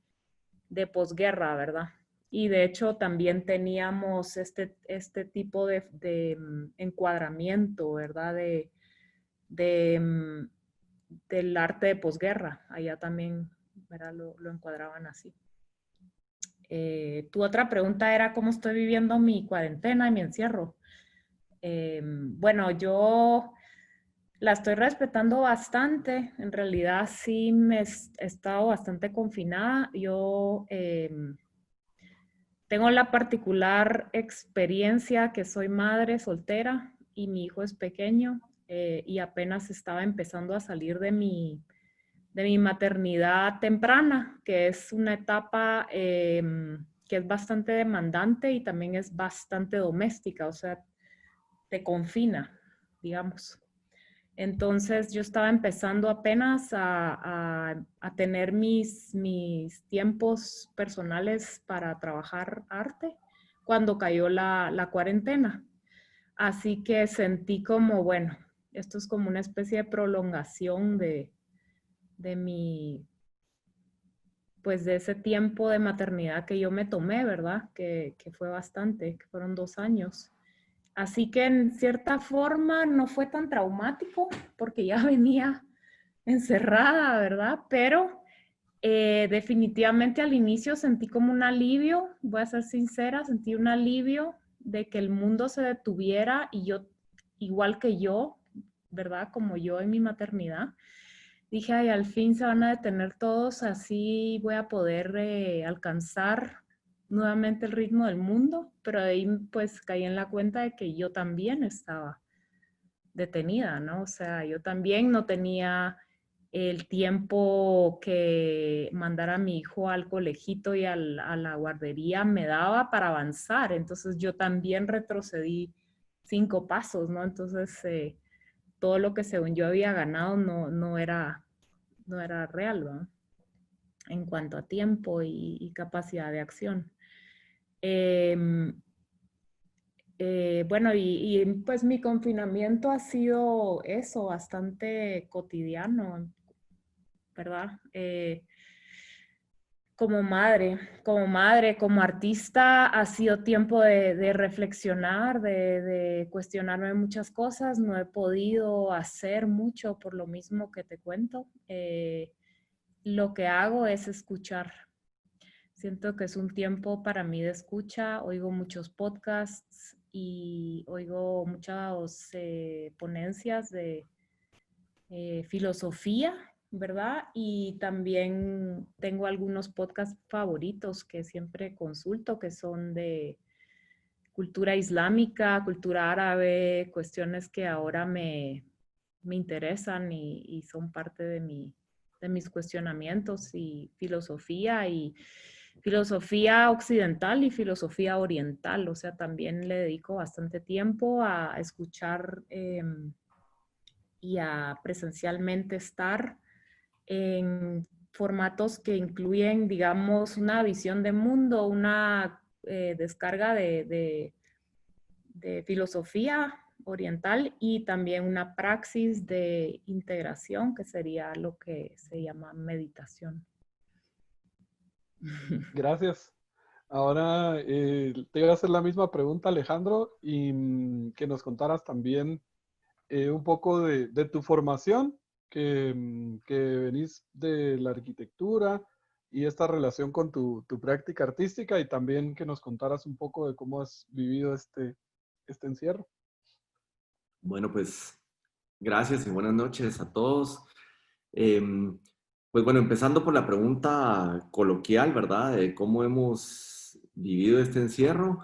de posguerra, ¿verdad? Y de hecho también teníamos este tipo de encuadramiento, ¿verdad? De, del arte de posguerra. Allá también, ¿verdad? Lo encuadraban así. Tu otra pregunta era cómo estoy viviendo mi cuarentena y mi encierro. Bueno, yo la estoy respetando bastante. En realidad sí me he estado bastante confinada. Yo tengo la particular experiencia que soy madre soltera y mi hijo es pequeño y apenas estaba empezando a salir de mi maternidad temprana, que es una etapa que es bastante demandante y también es bastante doméstica, o sea, te confina, digamos. Entonces yo estaba empezando apenas a tener mis tiempos personales para trabajar arte cuando cayó la cuarentena. Así que sentí como, bueno, esto es como una especie de prolongación de mi, pues de ese tiempo de maternidad que yo me tomé, ¿verdad? Que fue bastante, que fueron 2 años. Así que en cierta forma no fue tan traumático porque ya venía encerrada, ¿verdad? Pero definitivamente al inicio sentí como un alivio, voy a ser sincera, sentí un alivio de que el mundo se detuviera y yo, igual que yo, ¿verdad? Como yo en mi maternidad, dije, ay, al fin se van a detener todos, así voy a poder alcanzar nuevamente el ritmo del mundo, pero de ahí pues caí en la cuenta de que yo también estaba detenida, ¿no? O sea, yo también no tenía el tiempo que mandar a mi hijo al colegito y a la guardería me daba para avanzar, entonces yo también retrocedí 5 pasos, ¿no? Entonces, todo lo que según yo había ganado no era real, ¿no? En cuanto a tiempo y capacidad de acción. Bueno, pues mi confinamiento ha sido eso, bastante cotidiano, ¿verdad? Como artista, ha sido tiempo de reflexionar, de cuestionarme muchas cosas. No he podido hacer mucho por lo mismo que te cuento. Lo que hago es escuchar. Siento que es un tiempo para mí de escucha. Oigo muchos podcasts y oigo muchas ponencias de filosofía, ¿verdad? Y también tengo algunos podcasts favoritos que siempre consulto, que son de cultura islámica, cultura árabe, cuestiones que ahora me interesan y son parte de mis cuestionamientos y filosofía occidental y filosofía oriental. O sea, también le dedico bastante tiempo a escuchar y a presencialmente estar en formatos que incluyen, digamos, una visión de mundo, una descarga de filosofía oriental y también una praxis de integración, que sería lo que se llama meditación. Gracias. Ahora te iba a hacer la misma pregunta, Alejandro, y que nos contaras también un poco de tu formación, que venís de la arquitectura y esta relación con tu práctica artística, y también que nos contaras un poco de cómo has vivido este encierro. Bueno, pues gracias y buenas noches a todos. Pues bueno, empezando por la pregunta coloquial, ¿verdad? De cómo hemos vivido este encierro,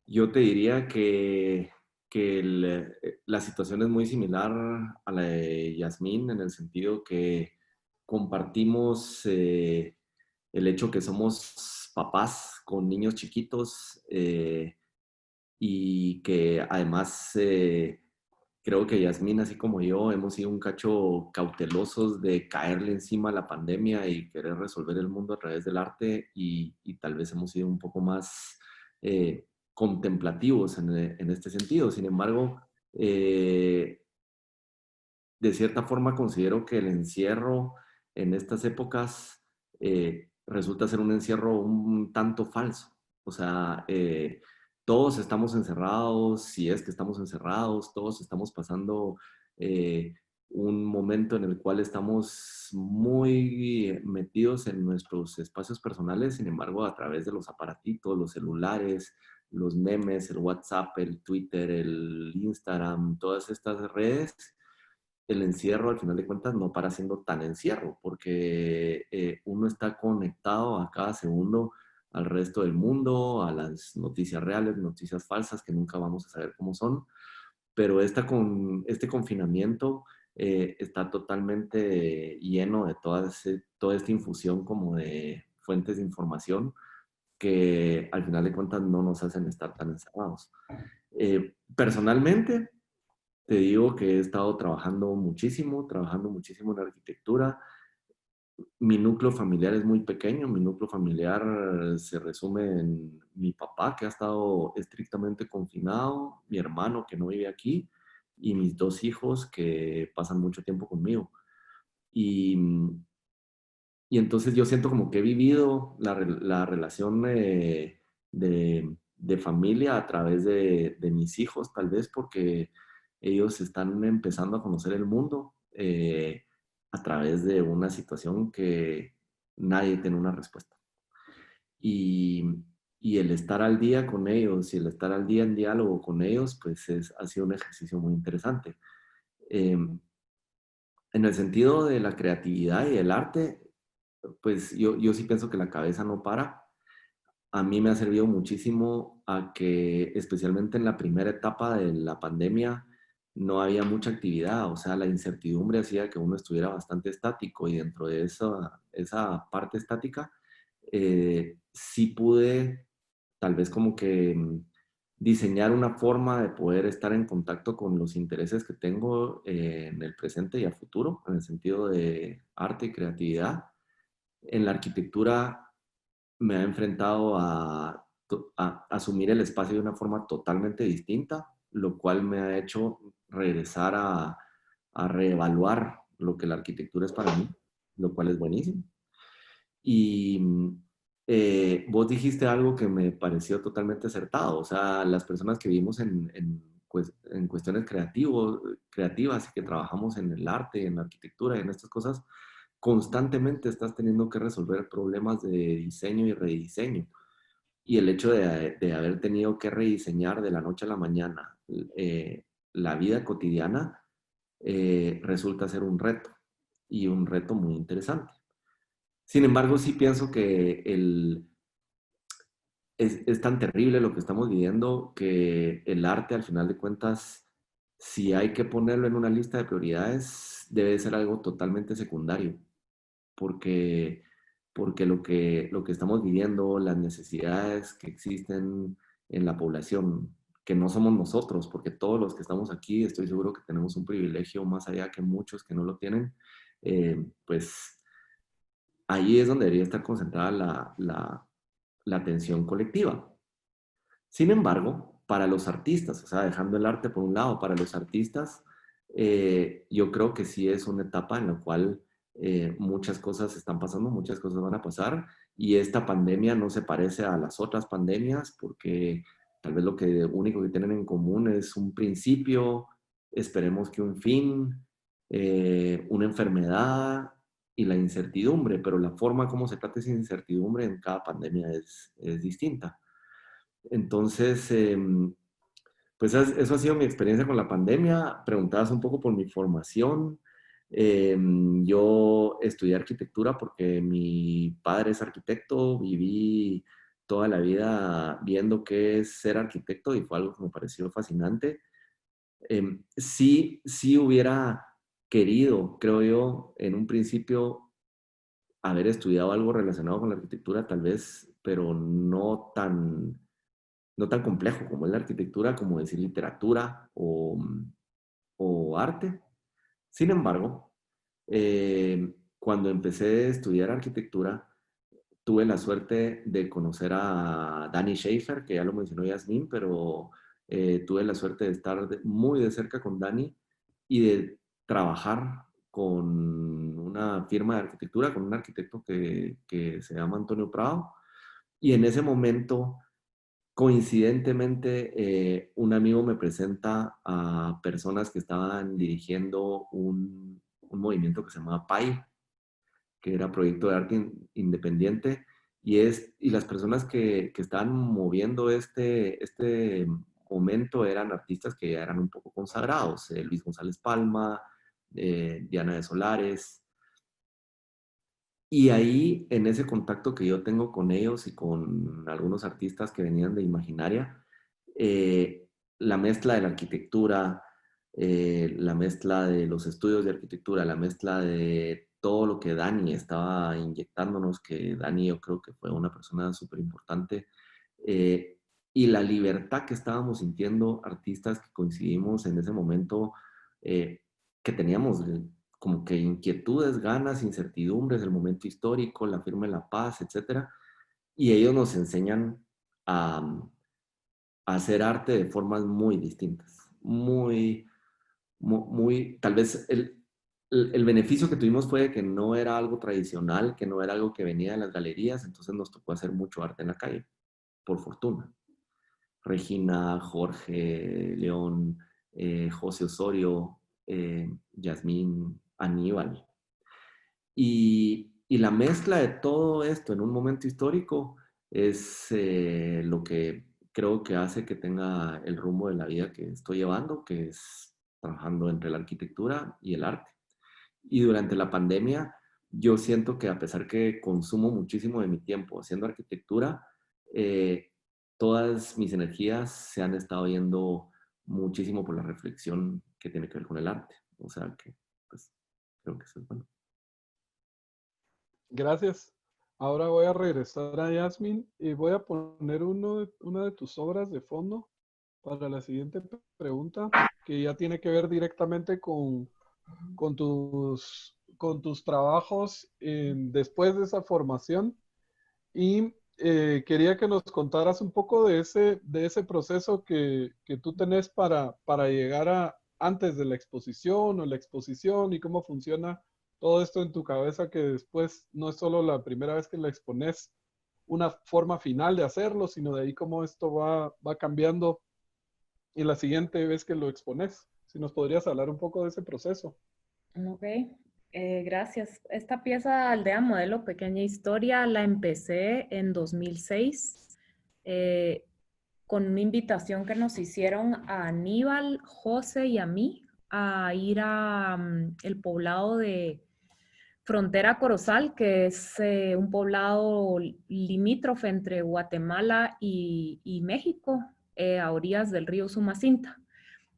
yo te diría que la situación es muy similar a la de Yasmín, en el sentido que compartimos el hecho que somos papás con niños chiquitos y que además creo que Yasmín, así como yo, hemos sido un cacho cautelosos de caerle encima a la pandemia y querer resolver el mundo a través del arte, y tal vez hemos sido un poco más contemplativos en este sentido. Sin embargo, de cierta forma considero que el encierro en estas épocas resulta ser un encierro un tanto falso. O sea, todos estamos encerrados, si es que estamos encerrados, todos estamos pasando un momento en el cual estamos muy metidos en nuestros espacios personales, sin embargo, a través de los aparatitos, los celulares, los memes, el WhatsApp, el Twitter, el Instagram, todas estas redes, el encierro al final de cuentas no para siendo tan encierro, porque uno está conectado a cada segundo al resto del mundo, a las noticias reales, noticias falsas que nunca vamos a saber cómo son, pero este confinamiento está totalmente lleno de toda esta infusión como de fuentes de información que al final de cuentas no nos hacen estar tan encerrados. Personalmente, te digo que he estado trabajando muchísimo en arquitectura. Mi núcleo familiar es muy pequeño. Mi núcleo familiar se resume en mi papá, que ha estado estrictamente confinado, mi hermano, que no vive aquí, y mis dos hijos, que pasan mucho tiempo conmigo. Y, y entonces yo siento como que he vivido la relación de familia a través de mis hijos, tal vez porque ellos están empezando a conocer el mundo a través de una situación que nadie tiene una respuesta. Y, y el estar al día con ellos y el estar al día en diálogo con ellos, pues ha sido un ejercicio muy interesante. En el sentido de la creatividad y el arte, pues yo sí pienso que la cabeza no para. A mí me ha servido muchísimo a que, especialmente en la primera etapa de la pandemia, no había mucha actividad, o sea, la incertidumbre hacía que uno estuviera bastante estático y dentro de esa parte estática, sí pude tal vez como que diseñar una forma de poder estar en contacto con los intereses que tengo en el presente y a futuro, en el sentido de arte y creatividad. En la arquitectura me ha enfrentado a asumir el espacio de una forma totalmente distinta, lo cual me ha hecho regresar a reevaluar lo que la arquitectura es para mí, lo cual es buenísimo. Y vos dijiste algo que me pareció totalmente acertado, o sea, las personas que vivimos en cuestiones creativas y que trabajamos en el arte, en la arquitectura, en estas cosas, constantemente estás teniendo que resolver problemas de diseño y rediseño. Y el hecho de haber tenido que rediseñar de la noche a la mañana la vida cotidiana resulta ser un reto y un reto muy interesante. Sin embargo, sí pienso que es tan terrible lo que estamos viviendo que el arte, al final de cuentas, si hay que ponerlo en una lista de prioridades, debe ser algo totalmente secundario, porque, porque lo que estamos viviendo, las necesidades que existen en la población, que no somos nosotros, porque todos los que estamos aquí, estoy seguro que tenemos un privilegio más allá que muchos que no lo tienen, pues ahí es donde debería estar concentrada la atención colectiva. Sin embargo, para los artistas, o sea, dejando el arte por un lado, para los artistas, yo creo que sí es una etapa en la cual muchas cosas están pasando, muchas cosas van a pasar, y esta pandemia no se parece a las otras pandemias porque tal vez lo único que tienen en común es un principio, esperemos que un fin, una enfermedad y la incertidumbre, pero la forma como se trata esa incertidumbre en cada pandemia es distinta. Entonces, pues eso ha sido mi experiencia con la pandemia. Preguntabas un poco por mi formación. Yo estudié arquitectura porque mi padre es arquitecto. Viví toda la vida viendo qué es ser arquitecto y fue algo que me pareció fascinante. Sí hubiera querido, creo yo, en un principio haber estudiado algo relacionado con la arquitectura, tal vez, pero no tan complejo como es la arquitectura, como decir literatura o arte. Sin embargo, cuando empecé a estudiar arquitectura, tuve la suerte de conocer a Danny Schaefer, que ya lo mencionó Yasmín, pero tuve la suerte de estar muy de cerca con Danny y de trabajar con una firma de arquitectura con un arquitecto que se llama Antonio Prado. Y en ese momento, coincidentemente, un amigo me presenta a personas que estaban dirigiendo un movimiento que se llamaba PAI, que era Proyecto de Arte Independiente, y las personas que estaban moviendo este momento eran artistas que ya eran un poco consagrados, Luis González Palma, Diana de Solares. Y ahí, en ese contacto que yo tengo con ellos y con algunos artistas que venían de Imaginaria, la mezcla de la arquitectura, la mezcla de los estudios de arquitectura, la mezcla de todo lo que Dani estaba inyectándonos, que Dani yo creo que fue una persona súper importante, y la libertad que estábamos sintiendo artistas que coincidimos en ese momento, que teníamos como que inquietudes, ganas, incertidumbres, el momento histórico, la firma de la paz, etcétera, y ellos nos enseñan a hacer arte de formas muy distintas, tal vez el beneficio que tuvimos fue que no era algo tradicional, que no era algo que venía de las galerías, entonces nos tocó hacer mucho arte en la calle, por fortuna. Regina, Jorge, León, José Osorio, Yasmín, Aníbal. Y la mezcla de todo esto en un momento histórico es lo que creo que hace que tenga el rumbo de la vida que estoy llevando, que es trabajando entre la arquitectura y el arte. Y durante la pandemia, yo siento que a pesar que consumo muchísimo de mi tiempo haciendo arquitectura, todas mis energías se han estado yendo muchísimo por la reflexión que tiene que ver con el arte. O sea que, pues, creo que eso es bueno. Gracias. Ahora voy a regresar a Yasmin y voy a poner una de tus obras de fondo para la siguiente pregunta, que ya tiene que ver directamente con tus trabajos después de esa formación. Y quería que nos contaras un poco de ese proceso que tú tenés para llegar a antes de la exposición o la exposición y cómo funciona todo esto en tu cabeza, que después no es solo la primera vez que la expones una forma final de hacerlo, sino de ahí cómo esto va cambiando y la siguiente vez que lo expones. Si nos podrías hablar un poco de ese proceso. Ok, gracias. Esta pieza Aldea Modelo Pequeña Historia la empecé en 2006 con una invitación que nos hicieron a Aníbal, José y a mí a ir a el poblado de Frontera Corozal, que es un poblado limítrofe entre Guatemala y México, a orillas del río Sumacinta.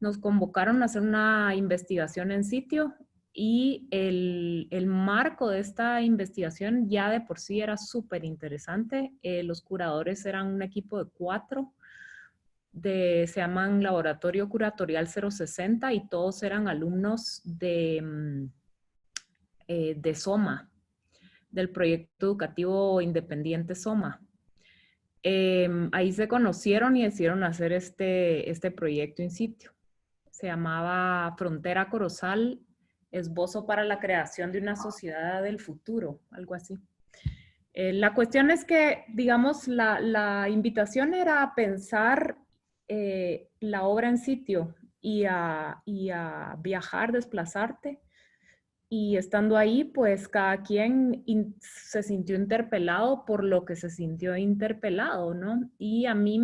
Nos convocaron a hacer una investigación en sitio y el marco de esta investigación ya de por sí era súper interesante. Los curadores eran un equipo de 4, se llaman Laboratorio Curatorial 060 y todos eran alumnos de SOMA, del proyecto educativo independiente SOMA. Ahí se conocieron y decidieron hacer este proyecto in situ. Se llamaba Frontera Corozal, esbozo para la creación de una sociedad del futuro, algo así. La cuestión es que, digamos, la invitación era a pensar la obra en sitio y a viajar, desplazarte. Y estando ahí, pues cada quien se sintió interpelado por lo que se sintió interpelado, ¿no? Y a mí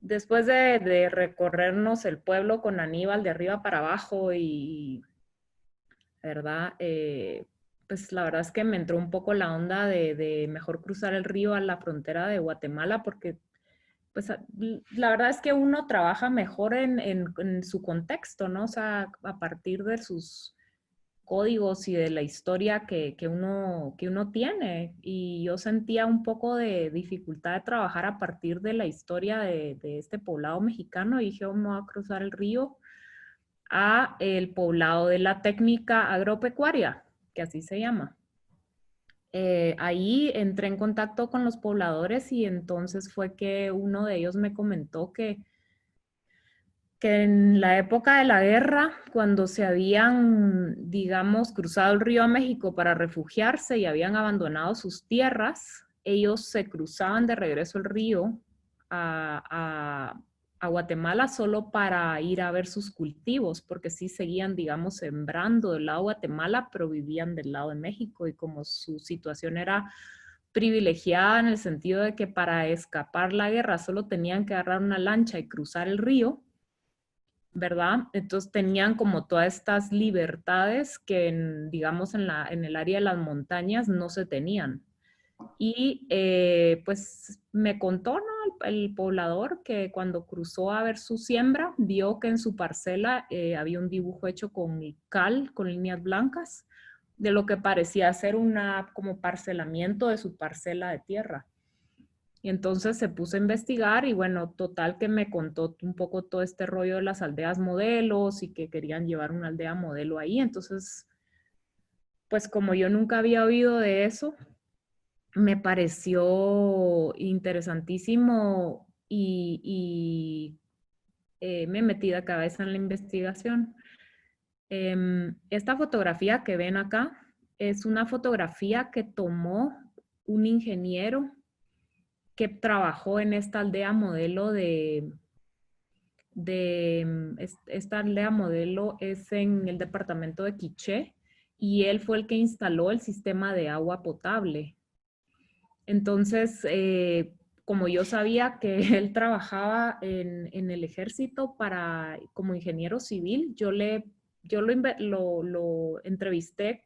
después de recorrernos el pueblo con Aníbal de arriba para abajo y, ¿verdad? Pues la verdad es que me entró un poco la onda de mejor cruzar el río a la frontera de Guatemala porque pues la verdad es que uno trabaja mejor en su contexto, ¿no? O sea, a partir de sus códigos y de la historia que uno tiene. Y yo sentía un poco de dificultad de trabajar a partir de la historia de este poblado mexicano y dije, vamos a cruzar el río a el poblado de la técnica agropecuaria, que así se llama. Ahí entré en contacto con los pobladores y entonces fue que uno de ellos me comentó que que en la época de la guerra, cuando se habían, digamos, cruzado el río a México para refugiarse y habían abandonado sus tierras, ellos se cruzaban de regreso el río a Guatemala solo para ir a ver sus cultivos, porque sí seguían, digamos, sembrando del lado de Guatemala, pero vivían del lado de México y como su situación era privilegiada en el sentido de que para escapar la guerra solo tenían que agarrar una lancha y cruzar el río, ¿verdad? Entonces tenían como todas estas libertades que, digamos, en el área de las montañas no se tenían. Y pues me contó, ¿no? El poblador que cuando cruzó a ver su siembra, vio que en su parcela había un dibujo hecho con cal, con líneas blancas, de lo que parecía ser una como parcelamiento de su parcela de tierra. Y entonces se puso a investigar y bueno, total que me contó un poco todo este rollo de las aldeas modelos y que querían llevar una aldea modelo ahí. Entonces, pues como yo nunca había oído de eso, me pareció interesantísimo y me metí de cabeza en la investigación. Esta fotografía que ven acá es una fotografía que tomó un ingeniero que trabajó en esta aldea modelo esta aldea modelo es en el departamento de Quiché y él fue el que instaló el sistema de agua potable. Entonces, como yo sabía que él trabajaba en el ejército como ingeniero civil, yo lo entrevisté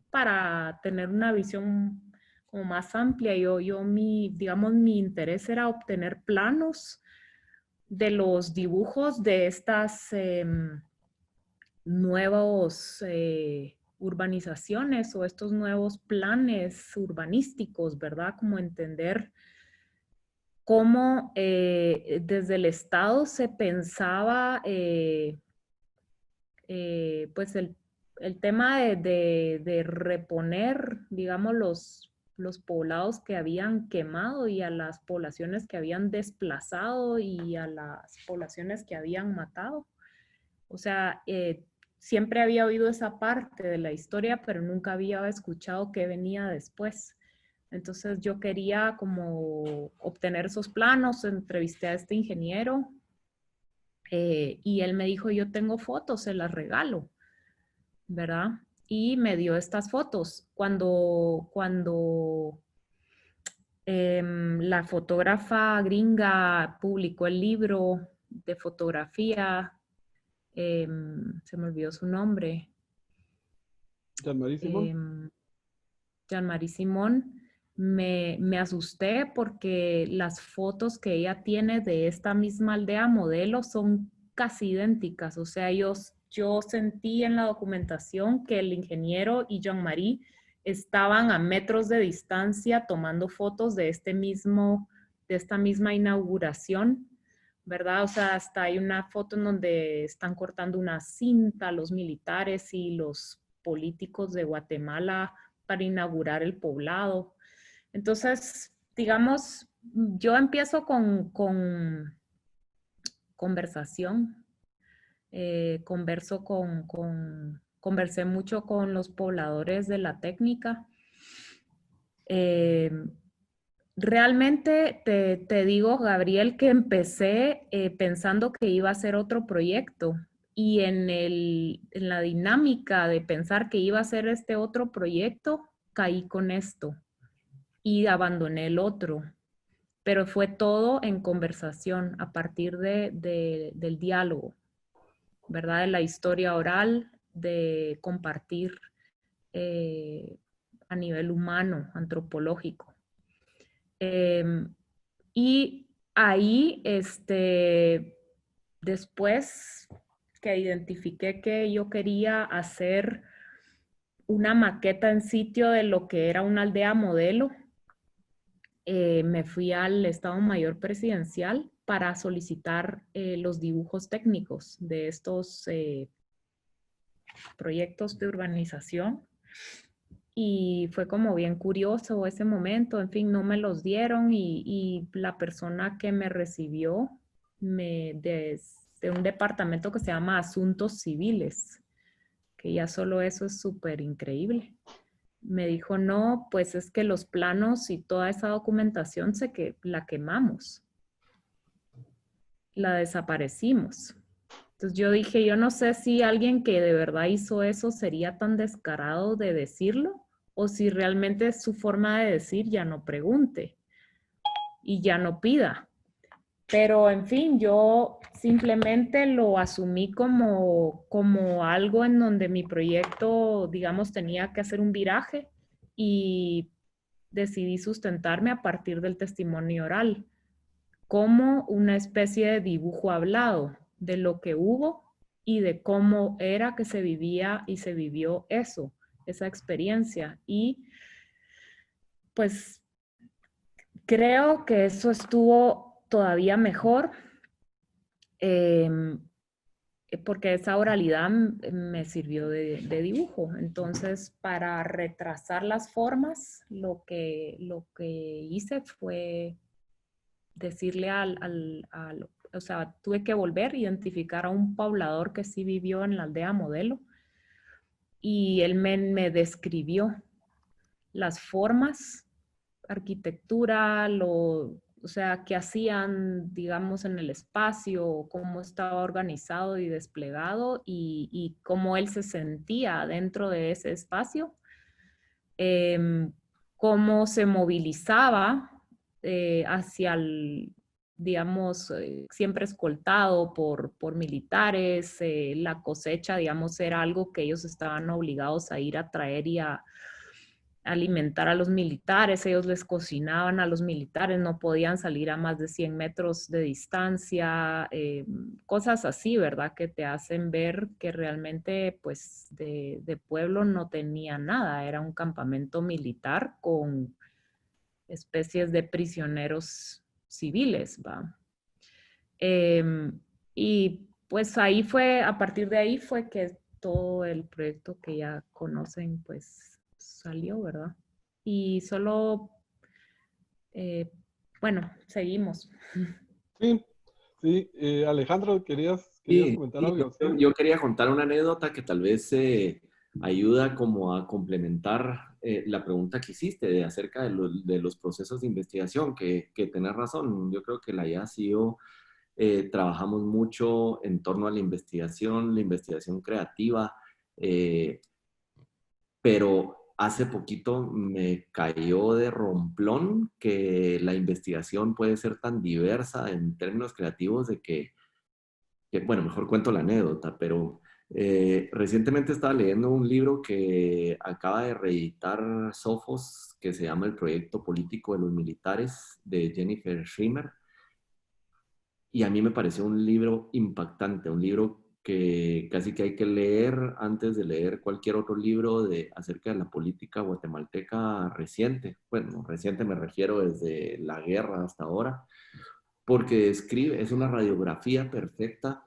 para tener una visión como más amplia. Digamos, mi interés era obtener planos de los dibujos de estas nuevos urbanizaciones o estos nuevos planes urbanísticos, ¿verdad? Como entender cómo desde el Estado se pensaba pues el tema de reponer, digamos, los poblados que habían quemado y a las poblaciones que habían desplazado y a las poblaciones que habían matado. O sea, siempre había oído esa parte de la historia, pero nunca había escuchado qué venía después. Entonces yo quería como obtener esos planos, entrevisté a este ingeniero y él me dijo, yo tengo fotos, se las regalo, ¿verdad? Y me dio estas fotos. Cuando la fotógrafa gringa publicó el libro de fotografía, se me olvidó su nombre. Jean-Marie Simón. Jean-Marie Simón, me asusté porque las fotos que ella tiene de esta misma aldea modelo son casi idénticas. O sea, yo sentí en la documentación que el ingeniero y Jean-Marie estaban a metros de distancia tomando fotos de esta misma inauguración, ¿verdad? O sea, hasta hay una foto en donde están cortando una cinta los militares y los políticos de Guatemala para inaugurar el poblado. Entonces, digamos, yo empiezo con conversación, conversé mucho con los pobladores de la técnica. Realmente te digo, Gabriel, que empecé pensando que iba a ser otro proyecto y en la dinámica de pensar que iba a ser este otro proyecto, caí con esto y abandoné el otro. Pero fue todo en conversación a partir del diálogo, ¿verdad? De la historia oral, de compartir a nivel humano, antropológico. Y ahí, después que identifiqué que yo quería hacer una maqueta en sitio de lo que era una aldea modelo, me fui al Estado Mayor Presidencial para solicitar los dibujos técnicos de estos proyectos de urbanización. Y fue como bien curioso ese momento, en fin, no me los dieron y la persona que me recibió de un departamento que se llama Asuntos Civiles, que ya solo eso es súper increíble. Me dijo, no, pues es que los planos y toda esa documentación la quemamos, la desaparecimos. Entonces yo dije, yo no sé si alguien que de verdad hizo eso sería tan descarado de decirlo, o si realmente es su forma de decir, ya no pregunte y ya no pida. Pero en fin, yo simplemente lo asumí como algo en donde mi proyecto, digamos, tenía que hacer un viraje, y decidí sustentarme a partir del testimonio oral, como una especie de dibujo hablado de lo que hubo y de cómo era que se vivía y se vivió eso, esa experiencia. Y pues creo que eso estuvo todavía mejor, porque esa oralidad me sirvió de dibujo. Entonces, para retrasar las formas, lo que hice fue decirle o sea, tuve que volver a identificar a un poblador que sí vivió en la aldea modelo, y él me describió las formas, arquitectura, o sea, qué hacían, digamos, en el espacio, cómo estaba organizado y desplegado, y cómo él se sentía dentro de ese espacio, cómo se movilizaba hacia digamos, siempre escoltado por militares. La cosecha, digamos, era algo que ellos estaban obligados a ir a traer y a alimentar a los militares. Ellos les cocinaban a los militares, no podían salir a más de 100 metros de distancia, cosas así, ¿verdad? Que te hacen ver que realmente, pues, de pueblo no tenía nada. Era un campamento militar con especies de prisioneros civiles, ¿va? Y pues ahí fue, a partir de ahí fue que todo el proyecto que ya conocen, pues salió, ¿verdad? Y solo, bueno, seguimos. Sí, sí. Alejandro, ¿querías Sí, comentar sí, algo? Sí. yo quería contar una anécdota que tal vez ayuda como a complementar la pregunta que hiciste acerca de los procesos de investigación, que tenés razón. Yo creo que la IACIO trabajamos mucho en torno a la investigación creativa, pero hace poquito me cayó de romplón que la investigación puede ser tan diversa en términos creativos de bueno, mejor cuento la anécdota, pero recientemente estaba leyendo un libro que acaba de reeditar Sophos, que se llama El proyecto político de los militares, de Jennifer Schremer, y a mí me pareció un libro impactante, un libro que casi que hay que leer antes de leer cualquier otro libro acerca de la política guatemalteca reciente. Bueno, reciente me refiero desde la guerra hasta ahora, porque es una radiografía perfecta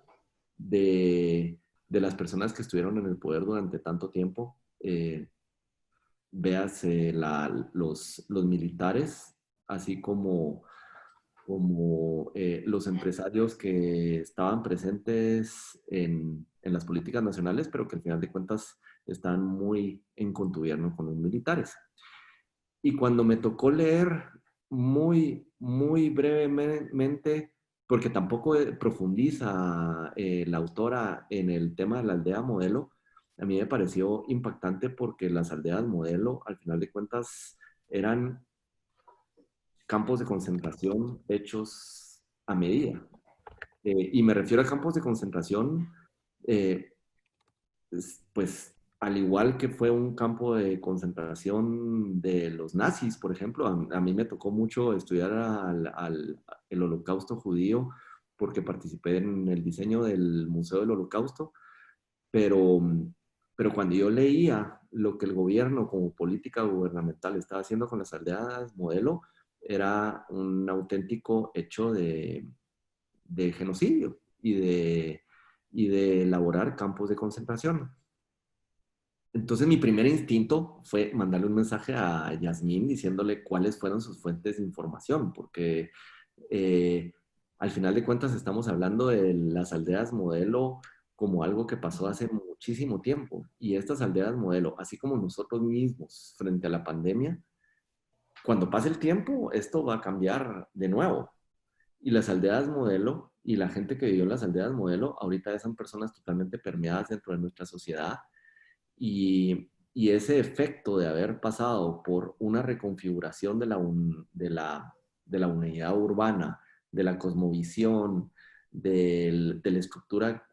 de las personas que estuvieron en el poder durante tanto tiempo. Véase los militares, así como los empresarios que estaban presentes en las políticas nacionales, pero que al final de cuentas están muy en contubernio con los militares. Y cuando me tocó leer muy, muy brevemente, porque tampoco profundiza la autora en el tema de la aldea modelo, a mí me pareció impactante porque las aldeas modelo, al final de cuentas, eran campos de concentración hechos a medida. Y me refiero a campos de concentración, pues al igual que fue un campo de concentración de los nazis, por ejemplo. A mí me tocó mucho estudiar el holocausto judío porque participé en el diseño del Museo del Holocausto, pero, pero cuando yo leía lo que el gobierno como política gubernamental estaba haciendo con las aldeas modelo, era un auténtico hecho de genocidio y de elaborar campos de concentración. Entonces mi primer instinto fue mandarle un mensaje a Yasmín diciéndole cuáles fueron sus fuentes de información, porque al final de cuentas estamos hablando de las aldeas modelo como algo que pasó hace muchísimo tiempo. Y estas aldeas modelo, así como nosotros mismos frente a la pandemia, cuando pase el tiempo, esto va a cambiar de nuevo. Y las aldeas modelo y la gente que vivió en las aldeas modelo, ahorita ya son personas totalmente permeadas dentro de nuestra sociedad. Y ese efecto de haber pasado por una reconfiguración de la unidad urbana, de la cosmovisión, de la estructura,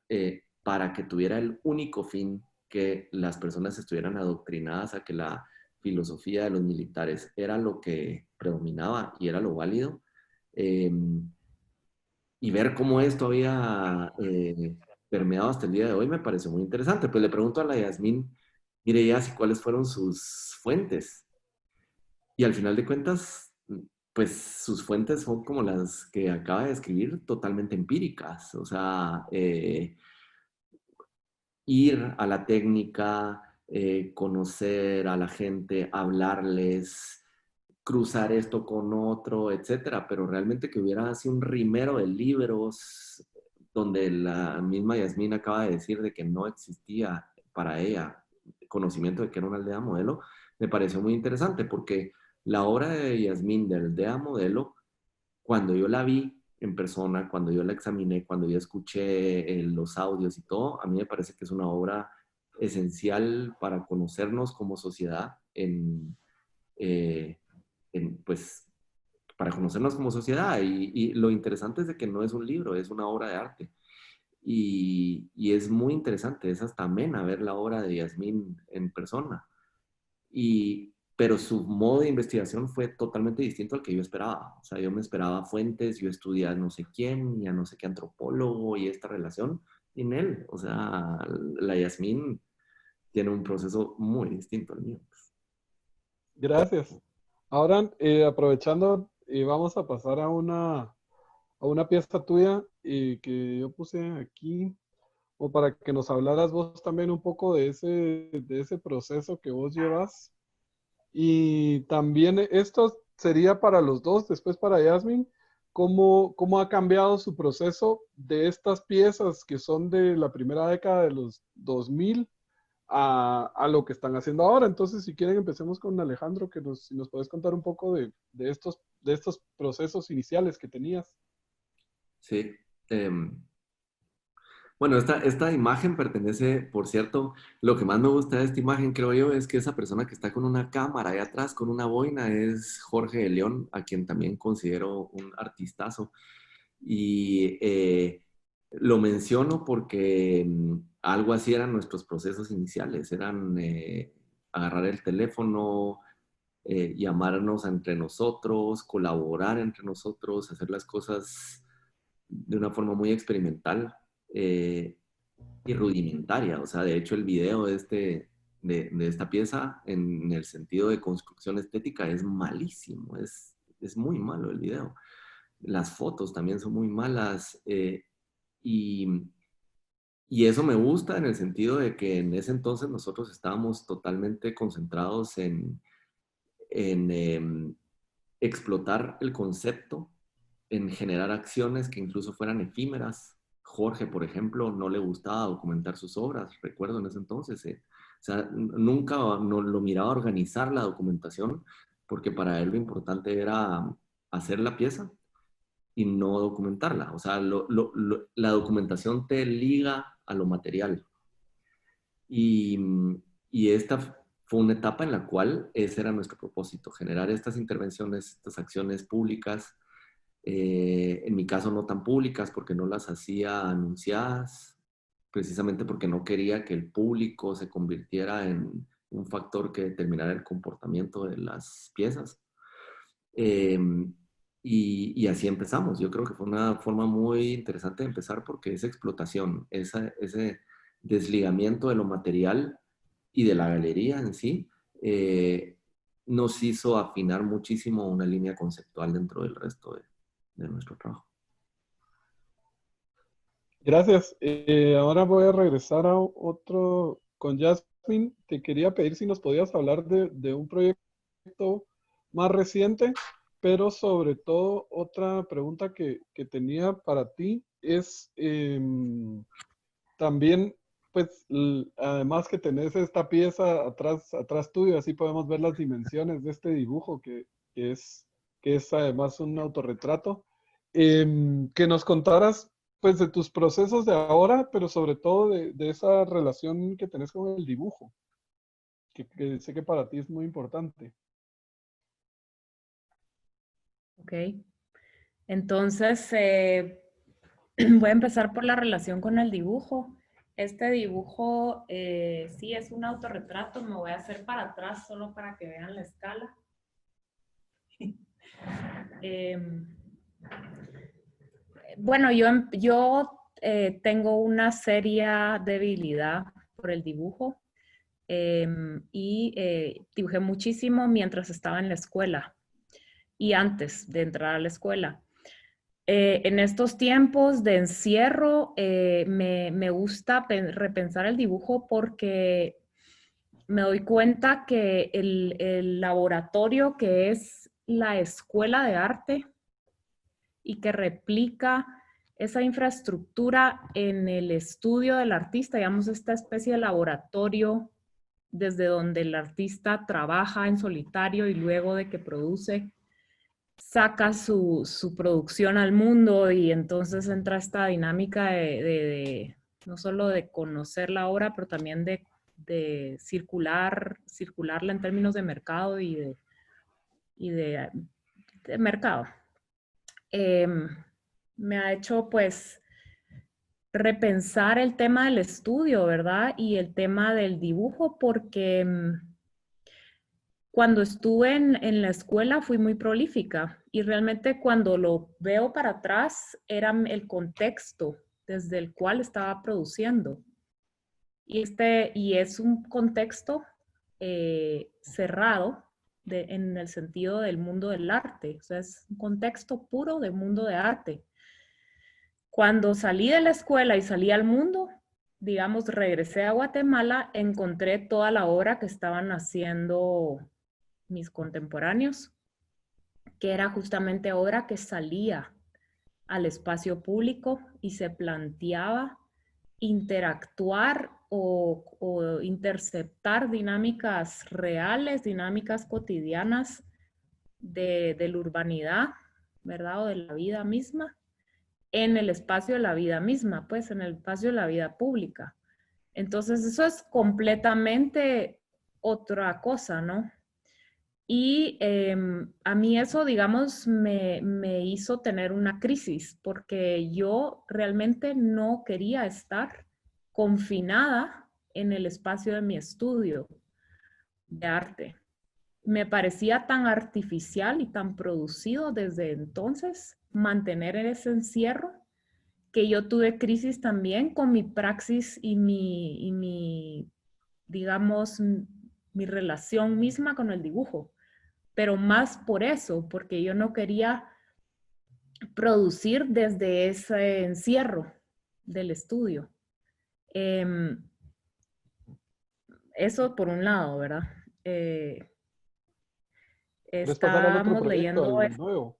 para que tuviera el único fin que las personas estuvieran adoctrinadas a que la filosofía de los militares era lo que predominaba y era lo válido. Y ver cómo esto había permeado hasta el día de hoy me pareció muy interesante. Pues le pregunto a la Yasmín, mire ya, cuáles fueron sus fuentes. Y al final de cuentas, pues sus fuentes son como las que acaba de describir, totalmente empíricas. O sea, ir a la técnica, conocer a la gente, hablarles, cruzar esto con otro, etcétera, pero realmente que hubiera así un rimero de libros donde la misma Yasmín acaba de decir de que no existía para ella conocimiento de que era una aldea modelo, me pareció muy interesante porque la obra de Yasmín de aldea modelo, cuando yo la vi en persona, cuando yo la examiné, cuando yo escuché los audios y todo, a mí me parece que es una obra esencial para conocernos como sociedad eh, pues, para conocernos como sociedad. Y lo interesante es de que no es un libro, es una obra de arte. Y es muy interesante, es hasta amena ver la obra de Yasmín en persona. Pero su modo de investigación fue totalmente distinto al que yo esperaba. O sea, yo me esperaba fuentes, yo estudié a no sé quién, y a no sé qué antropólogo y esta relación, y en él. O sea, la Yasmín tiene un proceso muy distinto al mío. Gracias. Ahora, aprovechando, vamos a pasar a una pieza tuya que yo puse aquí, o para que nos hablaras vos también un poco de ese proceso que vos llevas. Y también esto sería para los dos, después para Yasmin, cómo ha cambiado su proceso de estas piezas que son de la primera década de los 2000 a lo que están haciendo ahora. Entonces, si quieren, empecemos con Alejandro, si nos puedes contar un poco de estos procesos iniciales que tenías. Sí. Bueno, esta imagen pertenece, por cierto, lo que más me gusta de esta imagen, creo yo, es que esa persona que está con una cámara ahí atrás, con una boina, es Jorge de León, a quien también considero un artistazo. Y lo menciono porque algo así eran nuestros procesos iniciales, eran agarrar el teléfono, llamarnos entre nosotros, colaborar entre nosotros, hacer las cosas de una forma muy experimental y rudimentaria. O sea, de hecho el video de esta pieza, en el sentido de construcción estética, es malísimo, es muy malo el video. Las fotos también son muy malas y, y eso me gusta en el sentido de que en ese entonces nosotros estábamos totalmente concentrados en explotar el concepto, en generar acciones que incluso fueran efímeras. Jorge, por ejemplo, no le gustaba documentar sus obras, recuerdo en ese entonces. O sea, nunca no, lo miraba organizar la documentación, porque para él lo importante era hacer la pieza y no documentarla. O sea, la documentación te liga a lo material. Y, y esta fue una etapa en la cual ese era nuestro propósito, generar estas intervenciones, estas acciones públicas, en mi caso no tan públicas porque no las hacía anunciadas, precisamente porque no quería que el público se convirtiera en un factor que determinara el comportamiento de las piezas. Eh, y así empezamos. Yo creo que fue una forma muy interesante de empezar porque esa explotación, ese desligamiento de lo material y de la galería en sí, nos hizo afinar muchísimo una línea conceptual dentro del resto de nuestro trabajo. Gracias. Ahora voy a regresar a otro con Jasmine. Te quería pedir si nos podías hablar de un proyecto más reciente pero sobre todo otra pregunta que tenía para ti es también, pues, además que tenés esta pieza atrás tuyo, así podemos ver las dimensiones de este dibujo que es además un autorretrato. Que nos contaras, pues, de tus procesos de ahora, pero sobre todo de esa relación que tenés con el dibujo, que sé que para ti es muy importante. Ok. Entonces, voy a empezar por la relación con el dibujo. Este dibujo sí es un autorretrato. Me voy a hacer para atrás solo para que vean la escala. Bueno, yo tengo una seria debilidad por el dibujo y dibujé muchísimo mientras estaba en la escuela y antes de entrar a la escuela. En estos tiempos de encierro me gusta repensar el dibujo porque me doy cuenta que el laboratorio que es la escuela de arte y que replica esa infraestructura en el estudio del artista, digamos, esta especie de laboratorio desde donde el artista trabaja en solitario y luego de que produce, saca su producción al mundo y entonces entra esta dinámica de no solo de conocer la obra, pero también de circularla en términos de mercado y de mercado. Me ha hecho pues repensar el tema del estudio, ¿verdad? Y el tema del dibujo, porque cuando estuve en la escuela fui muy prolífica y realmente cuando lo veo para atrás era el contexto desde el cual estaba produciendo. Y es un contexto cerrado en el sentido del mundo del arte. O sea, es un contexto puro del mundo de arte. Cuando salí de la escuela y salí al mundo, digamos, regresé a Guatemala, encontré toda la obra que estaban haciendo mis contemporáneos, que era justamente obra que salía al espacio público y se planteaba interactuar o interceptar dinámicas reales, dinámicas cotidianas de la urbanidad, ¿verdad? O de la vida misma, en el espacio de la vida misma, pues en el espacio de la vida pública. Entonces eso es completamente otra cosa, ¿no? Y a mí eso, digamos, me hizo tener una crisis porque yo realmente no quería estar confinada en el espacio de mi estudio de arte. Me parecía tan artificial y tan producido desde entonces mantener ese encierro que yo tuve crisis también con mi praxis y mi digamos, mi relación misma con el dibujo. Pero más por eso, porque yo no quería producir desde ese encierro del estudio. Eso por un lado, ¿verdad? ¿Quieres pasar al otro Estábamos proyecto, leyendo al nuevo?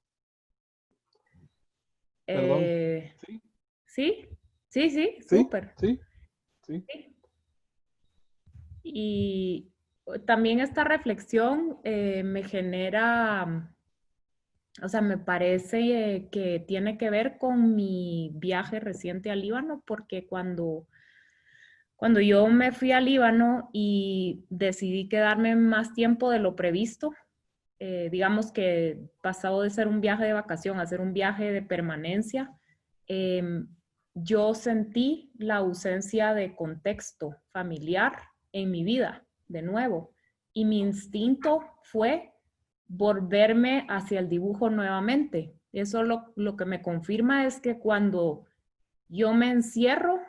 Perdón. Sí, sí, sí, sí, sí, súper. sí, sí. Sí. Y también esta reflexión me genera, o sea, me parece que tiene que ver con mi viaje reciente al Líbano, porque cuando yo me fui al Líbano y decidí quedarme más tiempo de lo previsto, digamos que pasado de ser un viaje de vacación a ser un viaje de permanencia, yo sentí la ausencia de contexto familiar en mi vida, de nuevo, y mi instinto fue volverme hacia el dibujo nuevamente. Eso lo que me confirma es que cuando yo me encierro,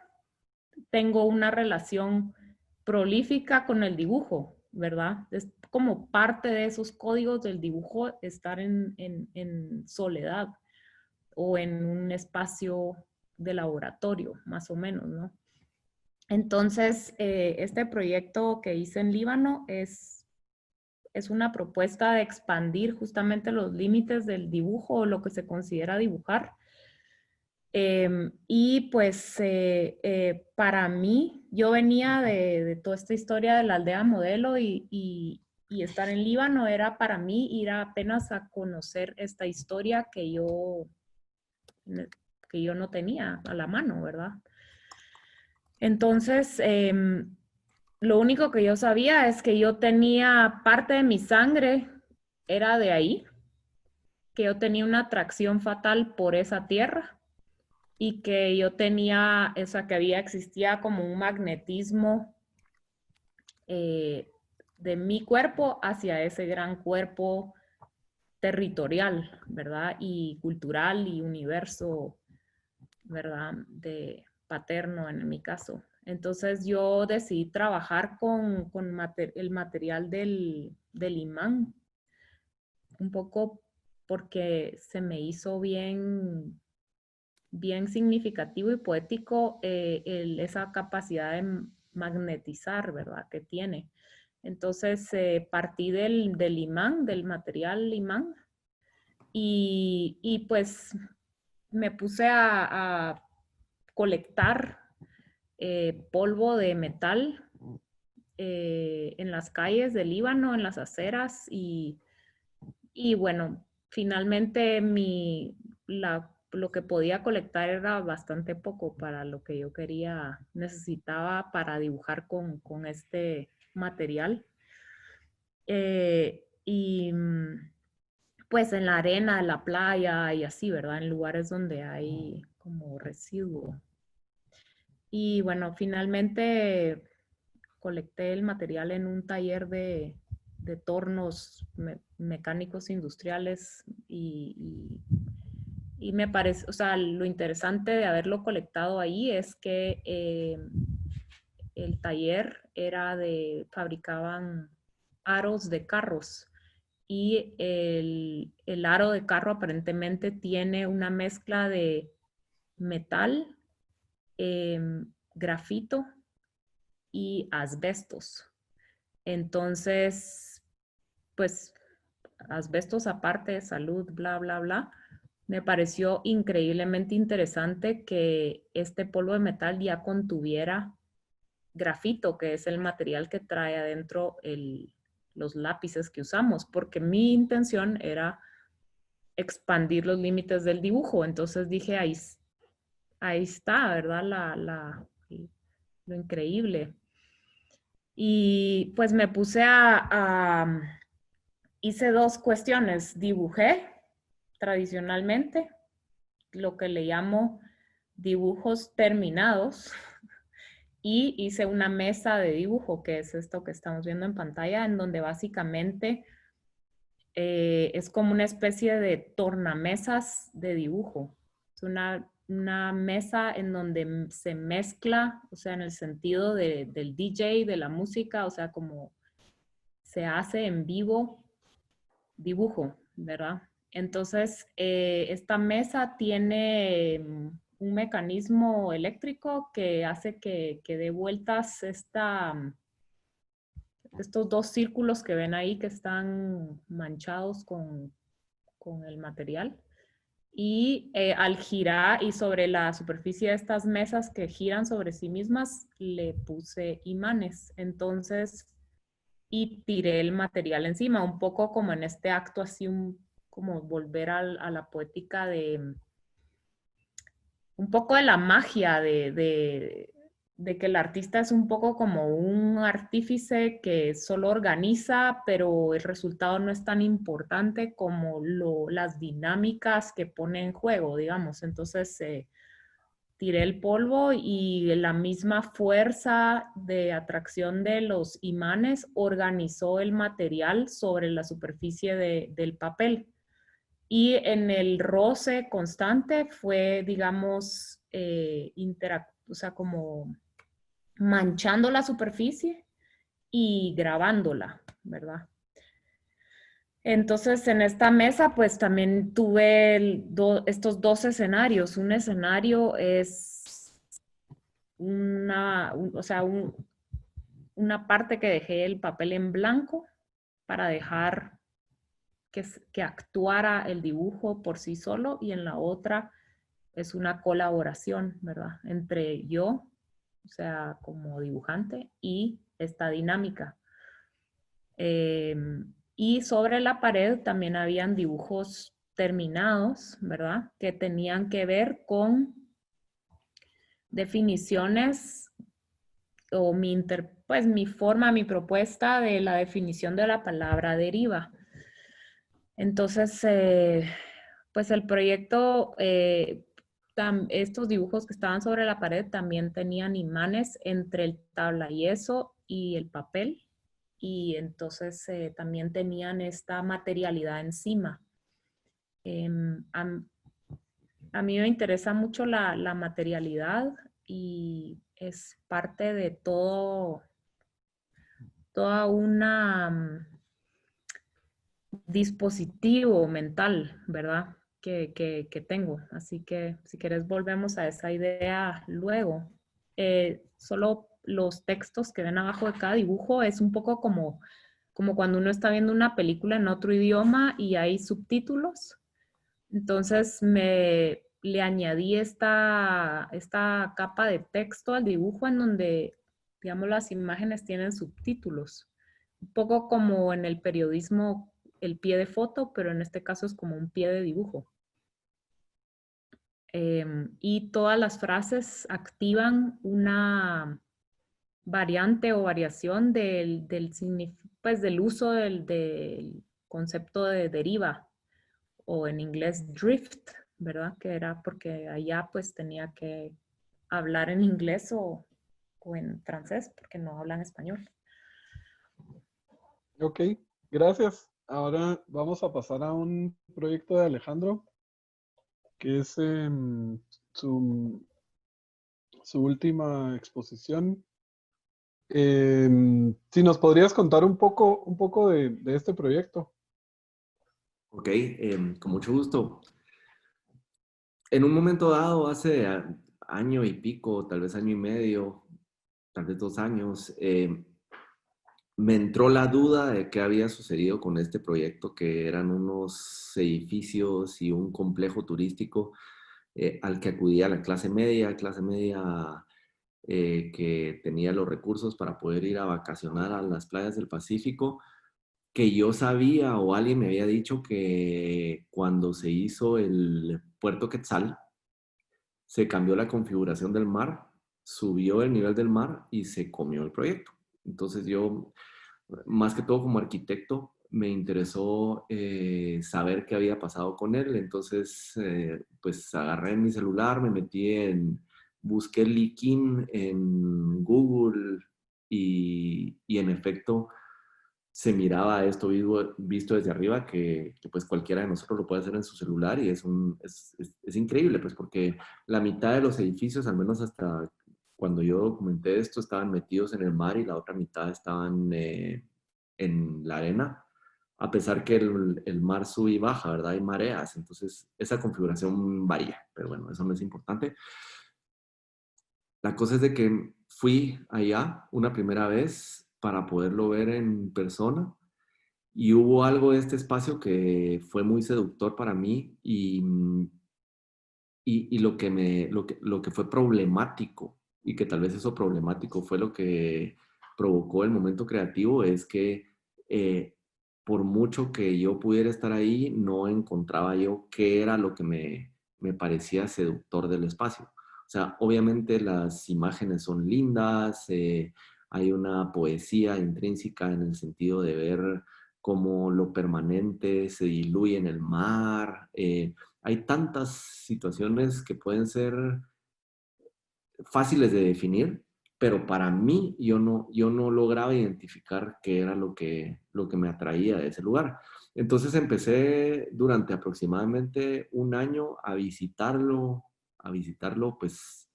tengo una relación prolífica con el dibujo, ¿verdad? Es como parte de esos códigos del dibujo estar en soledad o en un espacio de laboratorio, más o menos, ¿no? Entonces, este proyecto que hice en Líbano es es una propuesta de expandir justamente los límites del dibujo o lo que se considera dibujar. Y pues para mí, yo venía de toda esta historia de la aldea modelo y estar en Líbano era para mí ir apenas a conocer esta historia que yo no tenía a la mano, ¿verdad? Entonces, lo único que yo sabía es que yo tenía parte de mi sangre, era de ahí, que yo tenía una atracción fatal por esa tierra y que yo tenía, o sea, que existía como un magnetismo de mi cuerpo hacia ese gran cuerpo territorial, ¿verdad? Y cultural y universo, ¿verdad? De paterno en mi caso. Entonces yo decidí trabajar con el material del imán, un poco porque se me hizo bien significativo y poético esa capacidad de magnetizar, ¿verdad? Que tiene. Entonces partí del imán, del material imán, y pues me puse a colectar polvo de metal en las calles del Líbano, en las aceras, y bueno, finalmente lo que podía colectar era bastante poco para lo que yo necesitaba para dibujar con este material. Y pues en la arena, en la playa y así, ¿verdad? En lugares donde hay como residuo. Y bueno, finalmente colecté el material en un taller de tornos mecánicos industriales y me parece, o sea, lo interesante de haberlo colectado ahí es que el taller fabricaban aros de carros y el aro de carro aparentemente tiene una mezcla de metal, grafito y asbestos. Entonces, pues, asbestos aparte de salud, bla, bla, bla. Me pareció increíblemente interesante que este polvo de metal ya contuviera grafito, que es el material que trae adentro los lápices que usamos, porque mi intención era expandir los límites del dibujo. Entonces dije, ahí está, ¿verdad? Lo increíble. Y pues me puse hice dos cuestiones. Dibujé tradicionalmente, lo que le llamo dibujos terminados, y hice una mesa de dibujo, que es esto que estamos viendo en pantalla, en donde básicamente es como una especie de tornamesas de dibujo. Es una mesa en donde se mezcla, o sea, en el sentido del DJ, de la música, o sea, como se hace en vivo dibujo, ¿verdad? Entonces, esta mesa tiene un mecanismo eléctrico que hace que dé vueltas estos dos círculos que ven ahí que están manchados con el material. Y al girar y sobre la superficie de estas mesas que giran sobre sí mismas, le puse imanes. Entonces, y tiré el material encima, un poco como en este acto así, como volver a la poética un poco de la magia de que el artista es un poco como un artífice que solo organiza, pero el resultado no es tan importante como las dinámicas que pone en juego, digamos. Entonces, tiré el polvo y la misma fuerza de atracción de los imanes organizó el material sobre la superficie del papel. Y en el roce constante fue, digamos, o sea, como manchando la superficie y grabándola, ¿verdad? Entonces, en esta mesa, pues también tuve estos dos escenarios. Un escenario es una parte que dejé el papel en blanco para dejar que actuara el dibujo por sí solo, y en la otra es una colaboración, ¿verdad? Entre yo, o sea, como dibujante, y esta dinámica. Y sobre la pared también habían dibujos terminados, ¿verdad? Que tenían que ver con definiciones o pues mi forma, mi propuesta de la definición de la palabra deriva. Entonces, pues el proyecto, estos dibujos que estaban sobre la pared también tenían imanes entre el tablayeso y el papel, y entonces también tenían esta materialidad encima. A mí me interesa mucho la materialidad, y es parte de toda una dispositivo mental, ¿verdad? Que tengo. Así que si quieres volvemos a esa idea luego. Solo los textos que ven abajo de cada dibujo es un poco como cuando uno está viendo una película en otro idioma y hay subtítulos. Entonces le añadí esta capa de texto al dibujo en donde, digamos, las imágenes tienen subtítulos. Un poco como en el periodismo el pie de foto, pero en este caso es como un pie de dibujo. Y todas las frases activan una variante o variación pues, del uso del concepto de deriva, o en inglés drift, ¿verdad? Que era porque allá pues tenía que hablar en inglés o en francés, porque no hablan español. Ok, gracias. Ahora vamos a pasar a un proyecto de Alejandro, que es su última exposición. Si nos podrías contar un poco de este proyecto. Ok, con mucho gusto. En un momento dado, hace año y pico, tal vez año y medio, tal vez 2 años, me entró la duda de qué había sucedido con este proyecto, que eran unos edificios y un complejo turístico al que acudía la clase media que tenía los recursos para poder ir a vacacionar a las playas del Pacífico, que yo sabía o alguien me había dicho que cuando se hizo el Puerto Quetzal, se cambió la configuración del mar, subió el nivel del mar y se comió el proyecto. Entonces yo, más que todo como arquitecto, me interesó saber qué había pasado con él. Entonces, pues agarré mi celular, busqué Likin en Google y en efecto se miraba esto visto desde arriba, que pues cualquiera de nosotros lo puede hacer en su celular, y es increíble, pues porque la mitad de los edificios, al menos hasta cuando yo documenté esto, estaban metidos en el mar y la otra mitad estaban en la arena, a pesar que el mar sube y baja, ¿verdad? Hay mareas, entonces esa configuración varía, pero bueno, eso no es importante. La cosa es de que fui allá una primera vez para poderlo ver en persona, y hubo algo de este espacio que fue muy seductor para mí, y lo que fue problemático, y que tal vez eso problemático fue lo que provocó el momento creativo, es que por mucho que yo pudiera estar ahí, no encontraba yo qué era lo que me parecía seductor del espacio. O sea, obviamente las imágenes son lindas, hay una poesía intrínseca en el sentido de ver cómo lo permanente se diluye en el mar. Hay tantas situaciones que pueden ser fáciles de definir, pero para mí yo no lograba identificar qué era lo que me atraía de ese lugar. Entonces empecé durante aproximadamente un año a visitarlo pues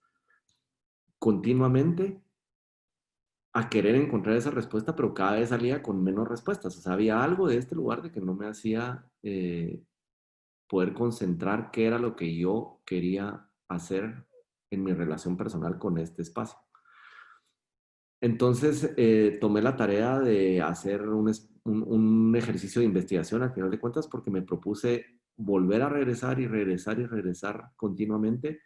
continuamente, a querer encontrar esa respuesta, pero cada vez salía con menos respuestas. O sea, había algo de este lugar de que no me hacía poder concentrar qué era lo que yo quería hacer en mi relación personal con este espacio. Entonces, tomé la tarea de hacer un ejercicio de investigación al final de cuentas porque me propuse volver a regresar y regresar y regresar continuamente,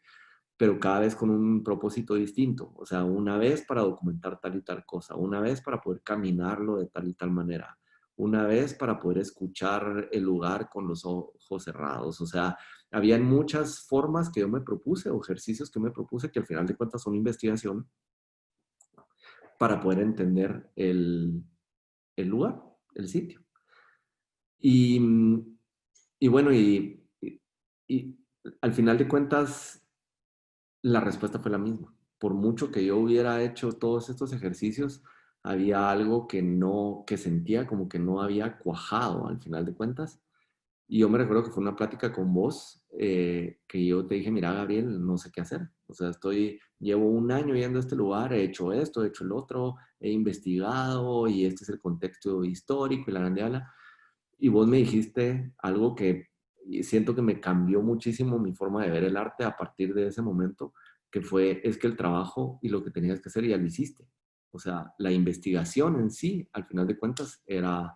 pero cada vez con un propósito distinto. O sea, una vez para documentar tal y tal cosa, una vez para poder caminarlo de tal y tal manera, una vez para poder escuchar el lugar con los ojos cerrados. O sea, habían muchas formas que yo me propuse o ejercicios que me propuse que al final de cuentas son investigación para poder entender el lugar, el sitio. Y, y bueno, y al final de cuentas, la respuesta fue la misma. Por mucho que yo hubiera hecho todos estos ejercicios, había algo que no, que sentía como que no había cuajado al final de cuentas. Y yo me recuerdo que fue una plática con vos, que yo te dije, mira, Gabriel, no sé qué hacer. O sea, llevo un año yendo a este lugar, he hecho esto, he hecho el otro, he investigado y este es el contexto histórico y la grandeala. Y vos me dijiste algo que siento que me cambió muchísimo mi forma de ver el arte a partir de ese momento, que fue, es que el trabajo y lo que tenías que hacer ya lo hiciste. O sea, la investigación en sí, al final de cuentas, era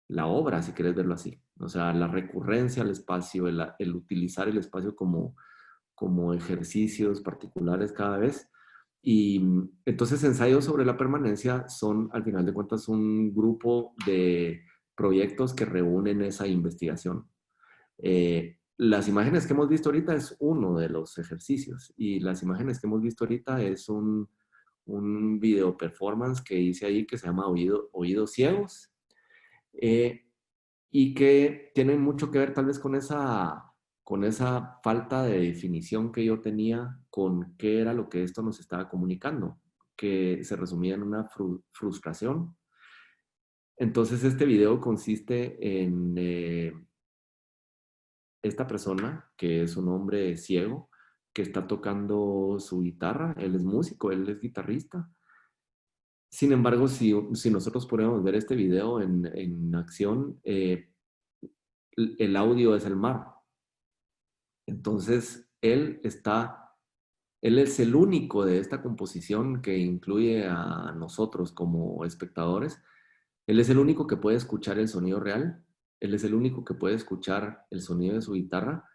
la obra, si quieres verlo así. O sea, la recurrencia al espacio, el utilizar el espacio como ejercicios particulares cada vez. Y entonces ensayos sobre la permanencia son, al final de cuentas, un grupo de proyectos que reúnen esa investigación. Las imágenes que hemos visto ahorita es uno de los ejercicios y las imágenes que hemos visto ahorita es un video performance que hice ahí que se llama Oídos Ciegos, eh, y que tienen mucho que ver tal vez con esa falta de definición que yo tenía con qué era lo que esto nos estaba comunicando, que se resumía en una frustración. Entonces este video consiste en esta persona, que es un hombre ciego, que está tocando su guitarra, él es músico, él es guitarrista. Sin embargo, si nosotros podemos ver este video en acción, el audio es el mar. Entonces, él es el único de esta composición que incluye a nosotros como espectadores. Él es el único que puede escuchar el sonido real. Él es el único que puede escuchar el sonido de su guitarra,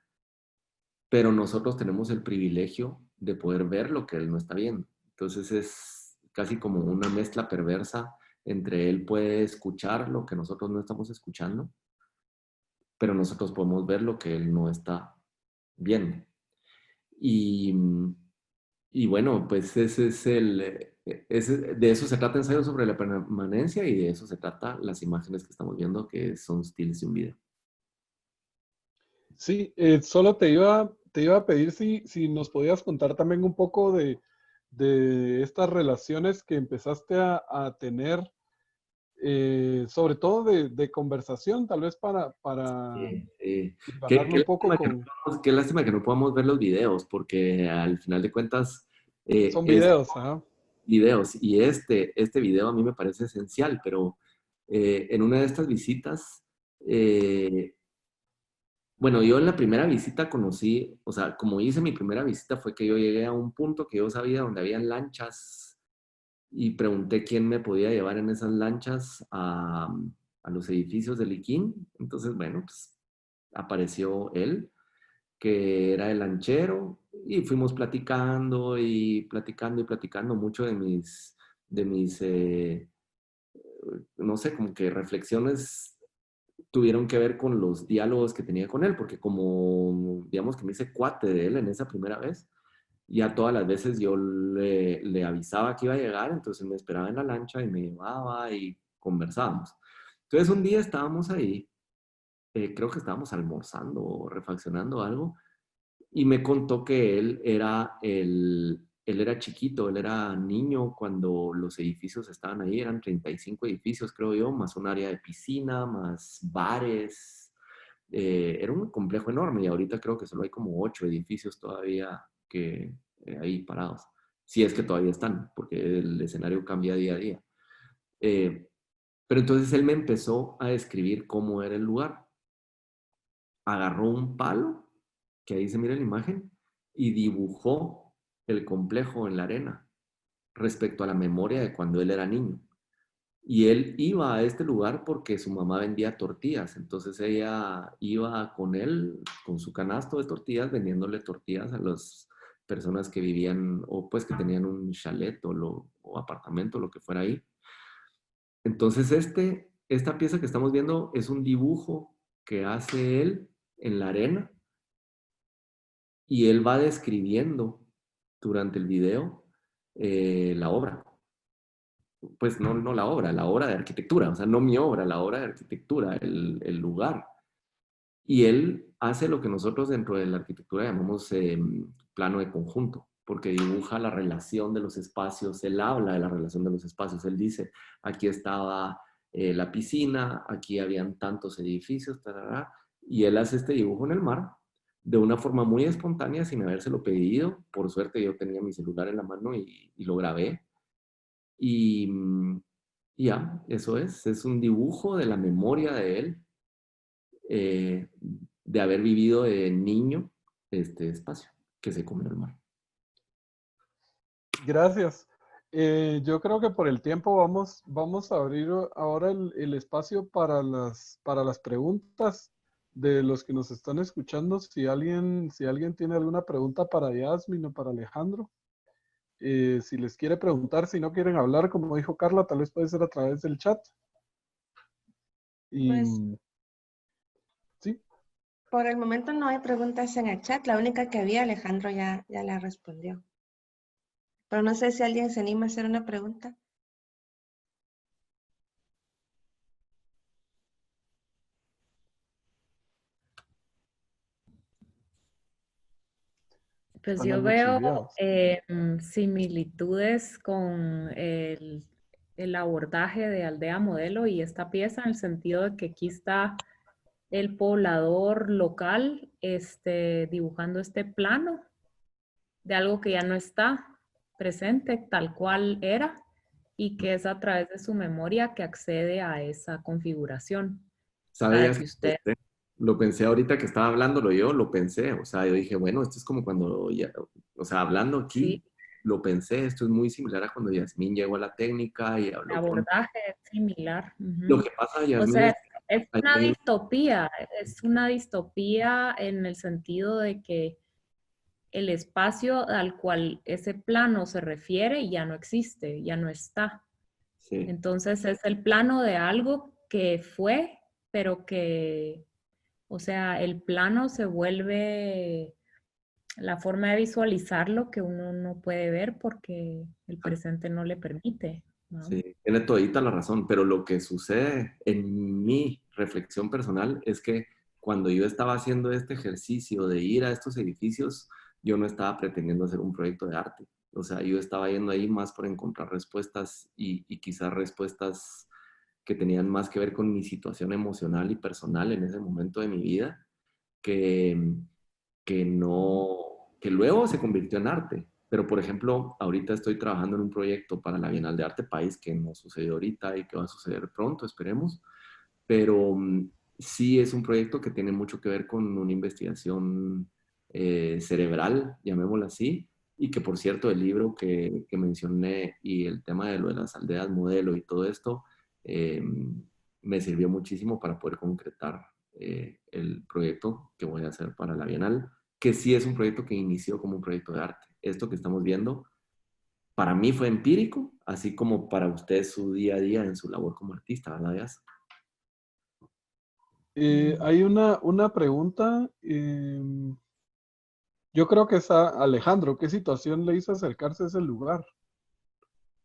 pero nosotros tenemos el privilegio de poder ver lo que él no está viendo. Entonces es casi como una mezcla perversa entre él puede escuchar lo que nosotros no estamos escuchando, pero nosotros podemos ver lo que él no está viendo. Y, y bueno, pues ese es de eso se trata ensayo sobre la permanencia y de eso se trata las imágenes que estamos viendo, que son stiles de un video. Sí, solo te iba a pedir si nos podías contar también un poco de estas relaciones que empezaste a tener, sobre todo de conversación, tal vez para Qué igualarlo un poco con... qué lástima que no podamos ver los videos, porque al final de cuentas Son es videos, ajá. videos y este video a mí me parece esencial, pero en una de estas visitas, bueno, yo en la primera visita conocí, o sea, como hice mi primera visita fue que yo llegué a un punto que yo sabía donde habían lanchas y pregunté quién me podía llevar en esas lanchas a los edificios de Liquín. Entonces, bueno, pues apareció él, que era el lanchero, y fuimos platicando y platicando y platicando mucho de mis no sé, como que reflexiones tuvieron que ver con los diálogos que tenía con él, porque como, digamos que me hice cuate de él en esa primera vez, ya todas las veces yo le avisaba que iba a llegar, entonces me esperaba en la lancha y me llevaba y conversábamos. Entonces un día estábamos ahí, creo que estábamos almorzando o refaccionando algo, y me contó que él era chiquito, él era niño cuando los edificios estaban ahí, eran 35 edificios, creo yo, más un área de piscina, más bares. Era un complejo enorme y ahorita creo que solo hay como 8 edificios todavía que ahí parados. Si es que todavía están, porque el escenario cambia día a día. Eh, pero entonces él me empezó a describir cómo era el lugar. Agarró un palo, que ahí se mira la imagen, y dibujó el complejo en la arena. respecto a la memoria de cuando él era niño. Y él iba a este lugar porque su mamá vendía tortillas. Entonces ella iba con él, con su canasto de tortillas, vendiéndole tortillas a las personas que vivían o pues que tenían un chalet o apartamento, lo que fuera ahí. Entonces esta pieza que estamos viendo es un dibujo que hace él en la arena y él va describiendo durante el video la obra. Pues no la obra de arquitectura, o sea, no mi obra, la obra de arquitectura, el lugar. Y él hace lo que nosotros dentro de la arquitectura llamamos plano de conjunto, porque dibuja la relación de los espacios, él habla de la relación de los espacios, él dice, aquí estaba la piscina, aquí habían tantos edificios, tarara, y él hace este dibujo en el mar de una forma muy espontánea, sin habérselo pedido. Por suerte yo tenía mi celular en la mano y lo grabé. Y ya, eso es un dibujo de la memoria de él, eh, de haber vivido de niño este espacio que se comió el mar. Gracias. Yo creo que por el tiempo vamos a abrir ahora el espacio para las preguntas de los que nos están escuchando. Si alguien tiene alguna pregunta para Yasmin o para Alejandro, si les quiere preguntar, si no quieren hablar, como dijo Carla, tal vez puede ser a través del chat. Y Pues sí, por el momento no hay preguntas en el chat. La única que había, Alejandro ya la respondió. Pero no sé si alguien se anima a hacer una pregunta. Pues están yo algo veo chiviados. similitudes con el abordaje de Aldea Modelo y esta pieza en el sentido de que aquí está el poblador local dibujando este plano de algo que ya no está presente tal cual era y que es a través de su memoria que accede a esa configuración para ¿Sabes? que usted... Lo pensé ahorita que estaba hablándolo yo, lo pensé, o sea, yo dije, bueno, esto es como cuando, ya, o sea, hablando Sí, aquí, lo pensé, esto es muy similar a cuando Yasmín llegó a la técnica y el habló con... abordaje es similar. Lo Ujú. que pasa, O Yasmín, sea, es es hay una hay distopía en el sentido de que el espacio al cual ese plano se refiere ya no existe, ya no está. sí. Entonces es el plano de algo que fue, pero que, o sea, el plano se vuelve la forma de visualizarlo que uno no puede ver porque el presente no le permite, ¿no? Sí, tiene todita la razón, pero lo que sucede en mi reflexión personal es que cuando yo estaba haciendo este ejercicio de ir a estos edificios, yo no estaba pretendiendo hacer un proyecto de arte. O sea, yo estaba yendo ahí más por encontrar respuestas y quizás respuestas que tenían más que ver con mi situación emocional y personal en ese momento de mi vida, que, que no, que luego se convirtió en arte. Pero, por ejemplo, ahorita estoy trabajando en un proyecto para la Bienal de Arte País que no sucedió ahorita y que va a suceder pronto, esperemos. Pero sí es un proyecto que tiene mucho que ver con una investigación cerebral, llamémosla así, y que, por cierto, el libro que mencioné y el tema de lo de las aldeas modelo y todo esto, eh, me sirvió muchísimo para poder concretar el proyecto que voy a hacer para la Bienal, que sí es un proyecto que inició como un proyecto de arte. Esto que estamos viendo, para mí fue empírico, así como para usted su día a día en su labor como artista, ¿verdad, Yas? Hay una pregunta. Yo creo que es a Alejandro. ¿Qué situación le hizo acercarse a ese lugar?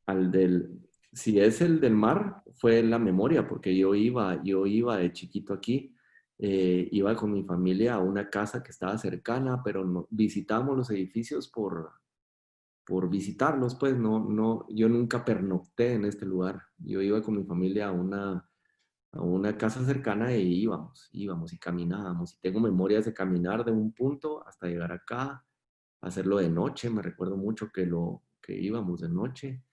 Al del, si es el del mar, fue la memoria, porque yo iba de chiquito aquí, iba con mi familia a una casa que estaba cercana, pero no, visitamos los edificios por visitarlos, pues yo nunca pernocté en este lugar. Yo iba con mi familia a una casa cercana e íbamos y caminábamos. Y tengo memorias de caminar de un punto hasta llegar acá, hacerlo de noche. Me recuerdo mucho que íbamos de noche.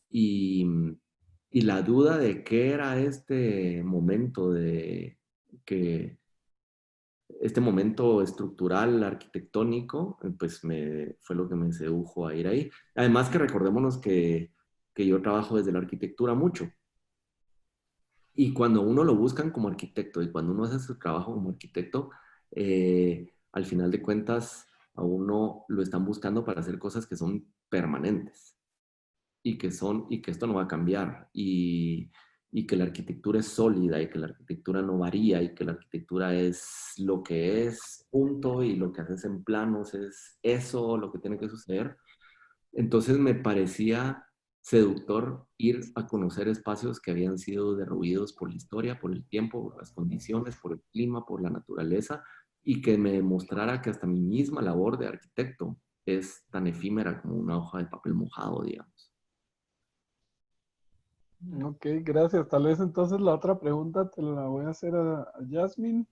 Y, y la duda de qué era este momento de que este momento estructural, arquitectónico, pues fue lo que me sedujo a ir ahí. Además que recordémonos que yo trabajo desde la arquitectura mucho. Y cuando uno lo buscan como arquitecto y cuando uno hace su trabajo como arquitecto, al final de cuentas a uno lo están buscando para hacer cosas que son permanentes y que esto no va a cambiar y que la arquitectura es sólida y que la arquitectura no varía y que la arquitectura es lo que es, punto, y lo que haces en planos es eso, lo que tiene que suceder. Entonces me parecía seductor ir a conocer espacios que habían sido derruidos por la historia, por el tiempo, por las condiciones, por el clima, por la naturaleza, y que me demostrara que hasta mi misma labor de arquitecto es tan efímera como una hoja de papel mojado, digamos. Ok, gracias. Tal vez entonces la otra pregunta te la voy a hacer a Jasmine.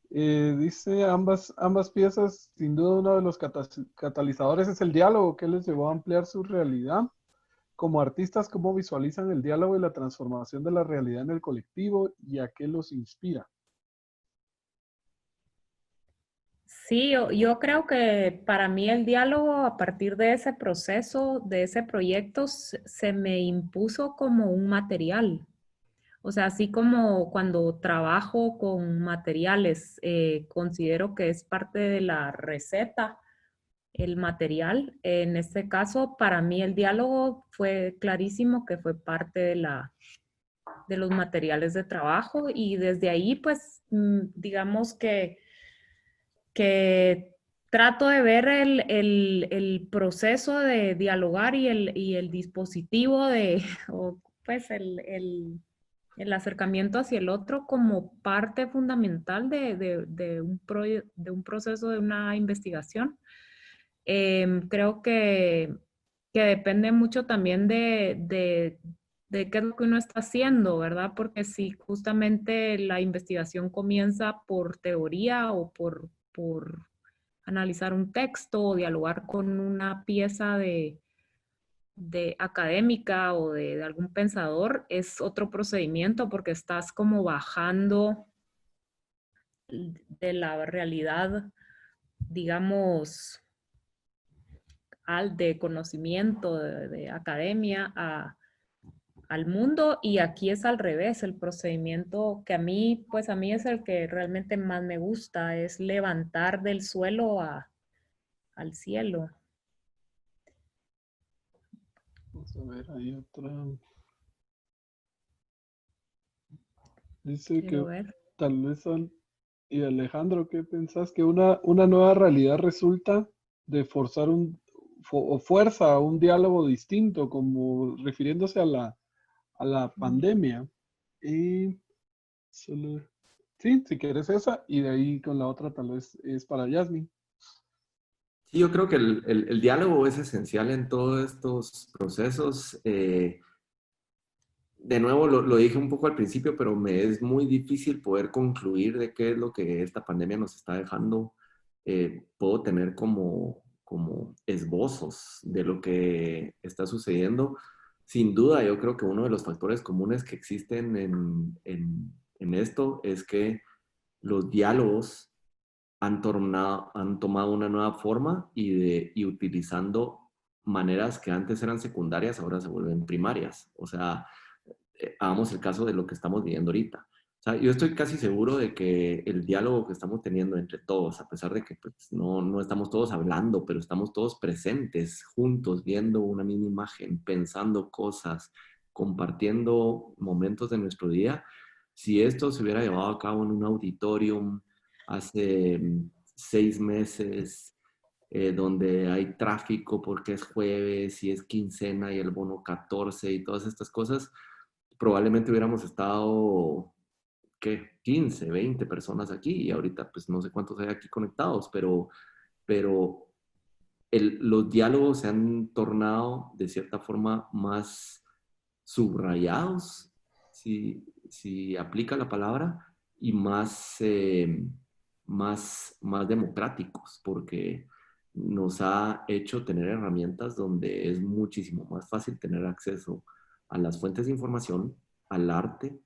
Dice, ambas piezas, sin duda uno de los catalizadores es el diálogo que les llevó a ampliar su realidad. Como artistas, ¿cómo visualizan el diálogo y la transformación de la realidad en el colectivo y a qué los inspira? Sí, yo creo que para mí el diálogo a partir de ese proceso, de ese proyecto, se me impuso como un material. O sea, así como cuando trabajo con materiales, considero que es parte de la receta, el material. En este caso, para mí el diálogo fue clarísimo que fue parte de los materiales de trabajo y desde ahí, pues, digamos que trato de ver el proceso de dialogar y el dispositivo de, o pues el acercamiento hacia el otro como parte fundamental de un proceso, de una investigación. Creo que depende mucho también de qué es lo que uno está haciendo, ¿verdad? Porque si justamente la investigación comienza por teoría o por analizar un texto o dialogar con una pieza de académica o de algún pensador, es otro procedimiento porque estás como bajando de la realidad, digamos, de conocimiento, de academia al mundo, y aquí es al revés, el procedimiento que a mí, pues a mí es el que realmente más me gusta, es levantar del suelo al cielo. Vamos a ver, hay otra. Dice Quiero que ver. tal vez y Alejandro, ¿qué pensás? Que una nueva realidad resulta de forzar o fuerza un diálogo distinto, como refiriéndose a la pandemia. Y solo, sí, si quieres esa, y de ahí con la otra tal vez es para Yasmin. Sí, yo creo que el diálogo es esencial en todos estos procesos. De nuevo, lo dije un poco al principio, pero me es muy difícil poder concluir de qué es lo que esta pandemia nos está dejando. Puedo tener como esbozos de lo que está sucediendo. Sin duda, yo creo que uno de los factores comunes que existen en esto es que los diálogos han tomado una nueva forma y utilizando maneras que antes eran secundarias, ahora se vuelven primarias. O sea, hagamos el caso de lo que estamos viviendo ahorita. O sea, yo estoy casi seguro de que el diálogo que estamos teniendo entre todos, a pesar de que pues, no estamos todos hablando, pero estamos todos presentes, juntos, viendo una misma imagen, pensando cosas, compartiendo momentos de nuestro día, si esto se hubiera llevado a cabo en un auditorium hace 6 meses, donde hay tráfico porque es jueves y es quincena y el bono 14 y todas estas cosas, probablemente hubiéramos estado, ¿qué? 15, 20 personas aquí y ahorita pues no sé cuántos hay aquí conectados, pero los diálogos se han tornado de cierta forma más subrayados, si aplica la palabra, y más democráticos, porque nos ha hecho tener herramientas donde es muchísimo más fácil tener acceso a las fuentes de información, al arte,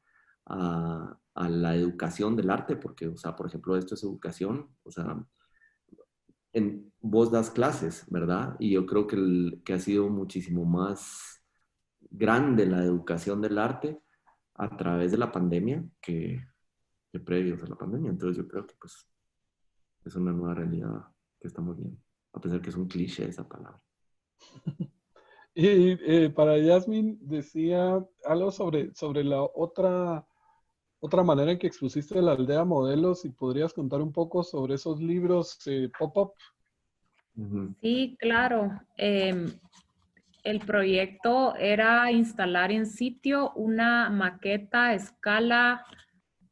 a la educación del arte, porque, o sea, por ejemplo, esto es educación, o sea, vos das clases, ¿verdad? Y yo creo que ha sido muchísimo más grande la educación del arte a través de la pandemia que previos a la pandemia. Entonces yo creo que pues es una nueva realidad que estamos viendo, a pesar que es un cliché esa palabra. Y para Yasmin decía algo sobre la otra manera en que expusiste la aldea modelos, y podrías contar un poco sobre esos libros pop-up. Sí, claro. El proyecto era instalar en sitio una maqueta a escala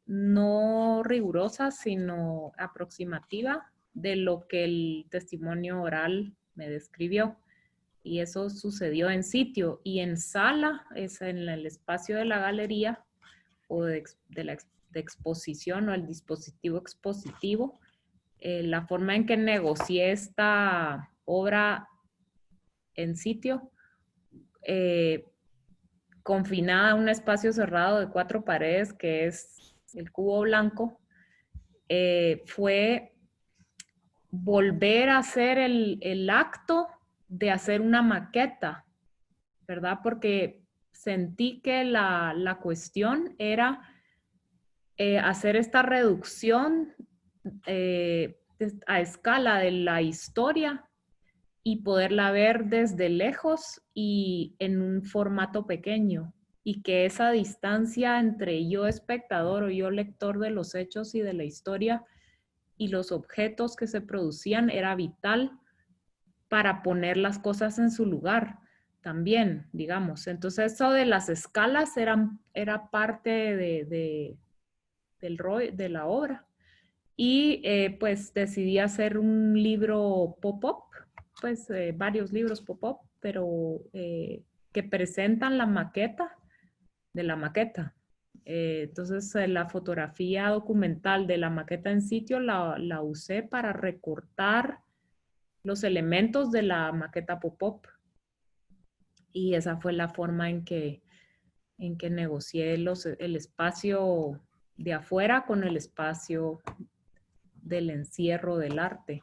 no rigurosa, sino aproximativa de lo que el testimonio oral me describió. Y eso sucedió en sitio. Y en sala, es en el espacio de la galería o de exposición o el dispositivo expositivo. La forma en que negocié esta obra en sitio, confinada a un espacio cerrado de 4 paredes, que es el cubo blanco, fue volver a hacer el acto de hacer una maqueta, ¿verdad? Porque sentí que la cuestión era hacer esta reducción a escala de la historia y poderla ver desde lejos y en un formato pequeño, y que esa distancia entre yo espectador o yo lector de los hechos y de la historia y los objetos que se producían era vital para poner las cosas en su lugar también, digamos. Entonces eso de las escalas era parte de la obra. Y pues decidí hacer un libro pop-up, pues varios libros pop-up, pero que presentan la maqueta de la maqueta. Entonces la fotografía documental de la maqueta en sitio la usé para recortar los elementos de la maqueta pop-up. Y esa fue la forma en que negocié el espacio de afuera con el espacio del encierro del arte.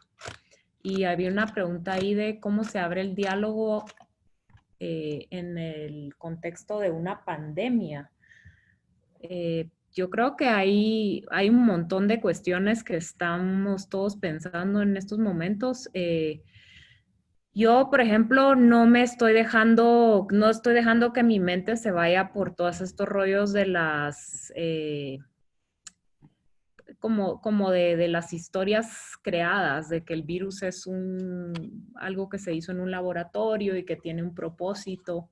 Y había una pregunta ahí de cómo se abre el diálogo en el contexto de una pandemia. Yo creo que hay un montón de cuestiones que estamos todos pensando en estos momentos. Yo, por ejemplo, no estoy dejando que mi mente se vaya por todos estos rollos de las como de las historias creadas, de que el virus es algo que se hizo en un laboratorio y que tiene un propósito. O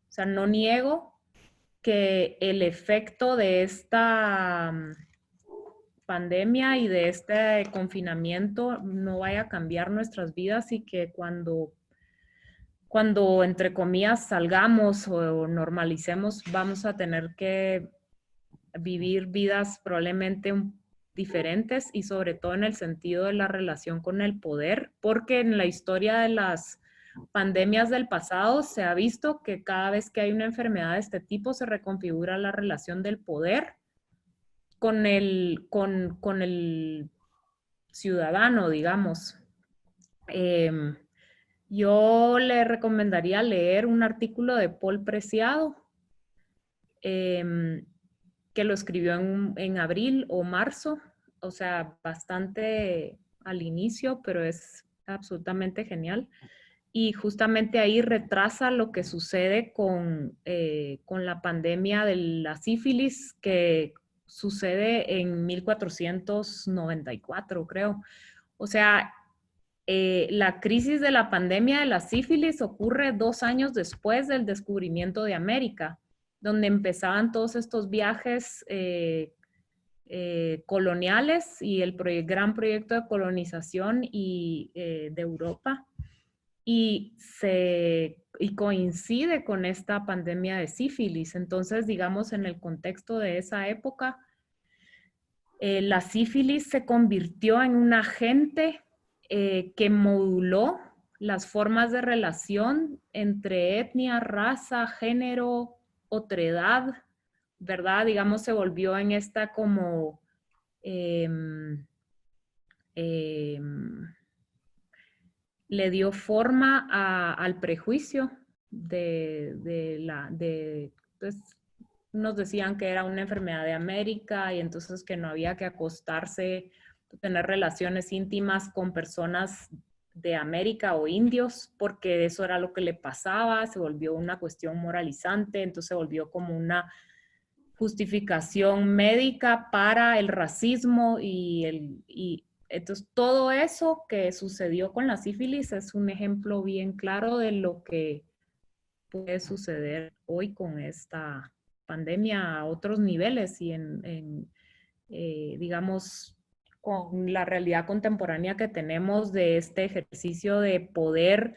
sea, no niego que el efecto de esta pandemia y de este confinamiento no vaya a cambiar nuestras vidas, y que cuando entre comillas salgamos o normalicemos, vamos a tener que vivir vidas probablemente diferentes, y sobre todo en el sentido de la relación con el poder, porque en la historia de las pandemias del pasado se ha visto que cada vez que hay una enfermedad de este tipo se reconfigura la relación del poder con el ciudadano, digamos. Yo le recomendaría leer un artículo de Paul Preciado, que lo escribió en abril o marzo, o sea, bastante al inicio, pero es absolutamente genial. Y justamente ahí retrasa lo que sucede con la pandemia de la sífilis, que sucede en 1494, creo. O sea, la crisis de la pandemia de la sífilis ocurre 2 años después del descubrimiento de América, donde empezaban todos estos viajes coloniales y el gran proyecto de colonización de Europa, y coincide con esta pandemia de sífilis. Entonces, digamos, en el contexto de esa época, la sífilis se convirtió en un agente que moduló las formas de relación entre etnia, raza, género, otredad ¿verdad? Digamos, se volvió en esta como... le dio forma al prejuicio pues, nos decían que era una enfermedad de América y entonces que no había que acostarse, tener relaciones íntimas con personas de América o indios, porque eso era lo que le pasaba, se volvió una cuestión moralizante, entonces se volvió como una justificación médica para el racismo y entonces todo eso que sucedió con la sífilis es un ejemplo bien claro de lo que puede suceder hoy con esta pandemia a otros niveles y digamos, con la realidad contemporánea que tenemos de este ejercicio de poder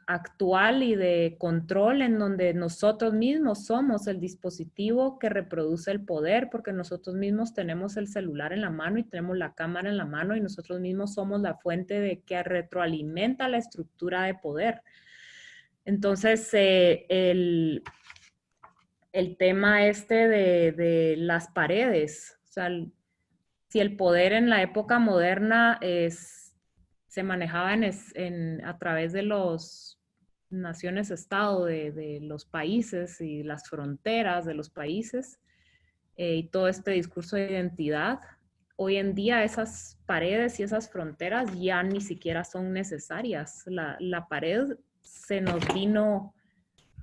actual y de control en donde nosotros mismos somos el dispositivo que reproduce el poder, porque nosotros mismos tenemos el celular en la mano y tenemos la cámara en la mano y nosotros mismos somos la fuente de que retroalimenta la estructura de poder. Entonces, el tema de las paredes, o sea, si el poder en la época moderna se manejaba a través de los naciones-estado, de los países y las fronteras de los países, y todo este discurso de identidad, hoy en día esas paredes y esas fronteras ya ni siquiera son necesarias. La pared se nos vino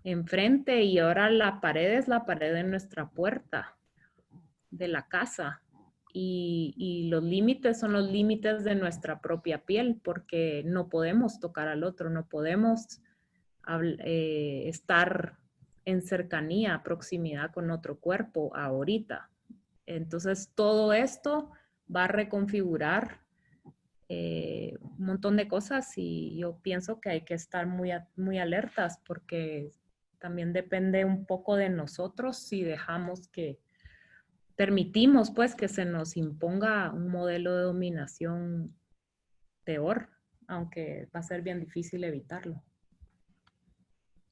enfrente y ahora la pared es la pared de nuestra puerta, de la casa. Y los límites son los límites de nuestra propia piel, porque no podemos tocar al otro, no podemos estar en cercanía, proximidad con otro cuerpo ahorita. Entonces todo esto va a reconfigurar un montón de cosas y yo pienso que hay que estar muy alertas porque también depende un poco de nosotros si dejamos permitimos pues que se nos imponga un modelo de dominación peor, aunque va a ser bien difícil evitarlo.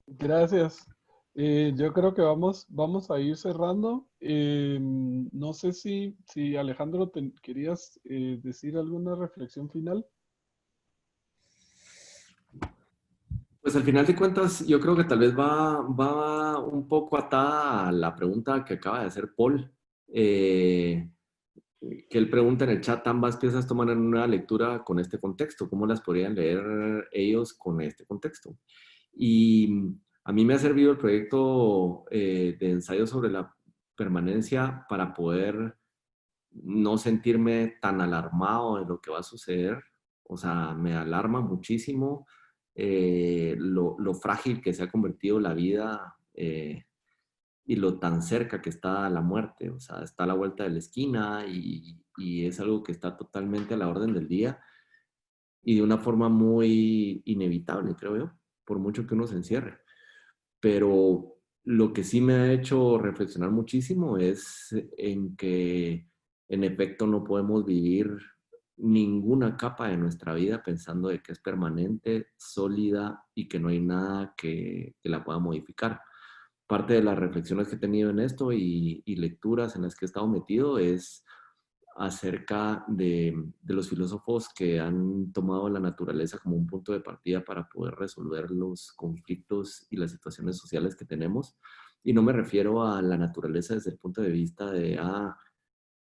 Gracias. Yo creo que vamos a ir cerrando. No sé si Alejandro, querías decir alguna reflexión final. Pues al final de cuentas, yo creo que tal vez va un poco atada a la pregunta que acaba de hacer Paul, que él pregunta en el chat, ambas piezas toman una lectura con este contexto, ¿cómo las podrían leer ellos con este contexto? Y a mí me ha servido el proyecto de ensayo sobre la permanencia para poder no sentirme tan alarmado de lo que va a suceder. O sea, me alarma muchísimo lo frágil que se ha convertido la vida y lo tan cerca que está la muerte. O sea, está a la vuelta de la esquina y es algo que está totalmente a la orden del día y de una forma muy inevitable, creo yo, por mucho que uno se encierre. Pero lo que sí me ha hecho reflexionar muchísimo es en que en efecto no podemos vivir ninguna capa de nuestra vida pensando de que es permanente, sólida y que no hay nada que la pueda modificar. Parte de las reflexiones que he tenido en esto y lecturas en las que he estado metido es acerca de los filósofos que han tomado la naturaleza como un punto de partida para poder resolver los conflictos y las situaciones sociales que tenemos. Y no me refiero a la naturaleza desde el punto de vista de,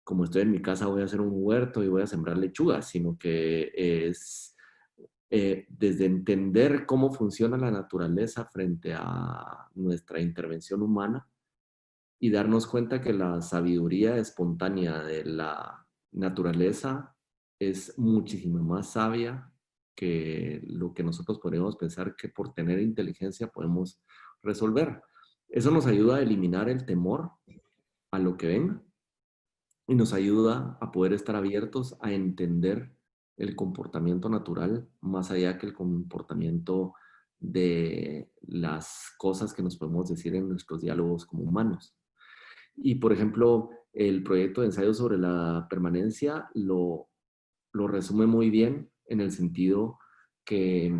como estoy en mi casa voy a hacer un huerto y voy a sembrar lechugas, sino que es desde entender cómo funciona la naturaleza frente a nuestra intervención humana y darnos cuenta que la sabiduría espontánea de la naturaleza es muchísimo más sabia que lo que nosotros podríamos pensar que por tener inteligencia podemos resolver. Eso nos ayuda a eliminar el temor a lo que venga y nos ayuda a poder estar abiertos a entender el comportamiento natural más allá que el comportamiento de las cosas que nos podemos decir en nuestros diálogos como humanos. Y, por ejemplo, el proyecto de ensayo sobre la permanencia lo resume muy bien en el sentido que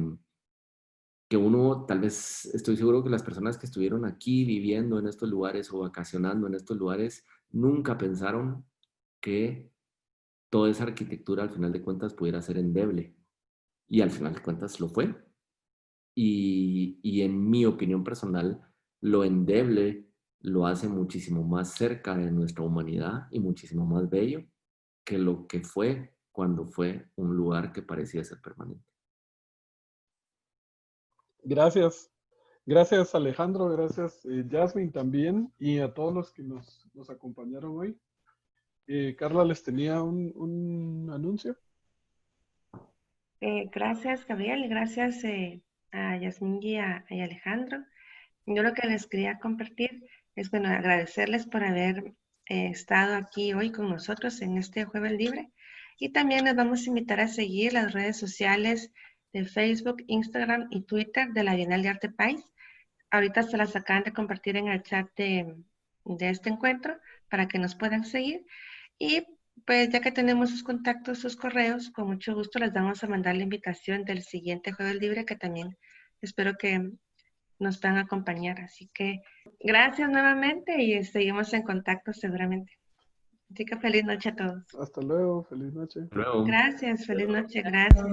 que uno, tal vez, estoy seguro que las personas que estuvieron aquí viviendo en estos lugares o vacacionando en estos lugares, nunca pensaron que toda esa arquitectura al final de cuentas pudiera ser endeble. Y al final de cuentas lo fue. Y en mi opinión personal, lo endeble lo hace muchísimo más cerca de nuestra humanidad y muchísimo más bello que lo que fue cuando fue un lugar que parecía ser permanente. Gracias. Gracias Alejandro, gracias Jasmine también y a todos los que nos acompañaron hoy. Carla les tenía un anuncio. Gracias, Gabriel, y gracias a Yasmín y a Alejandro. Yo lo que les quería compartir es, bueno, agradecerles por haber estado aquí hoy con nosotros en este Jueves Libre. Y también les vamos a invitar a seguir las redes sociales de Facebook, Instagram y Twitter de la Bienal de Arte País. Ahorita se las acaban de compartir en el chat de este encuentro para que nos puedan seguir. Y pues ya que tenemos sus contactos, sus correos, con mucho gusto les vamos a mandar la invitación del siguiente Jueves Libre que también espero que nos van a acompañar. Así que gracias nuevamente y seguimos en contacto seguramente. Así que feliz noche a todos. Hasta luego, feliz noche. Luego. Gracias, feliz noche, gracias.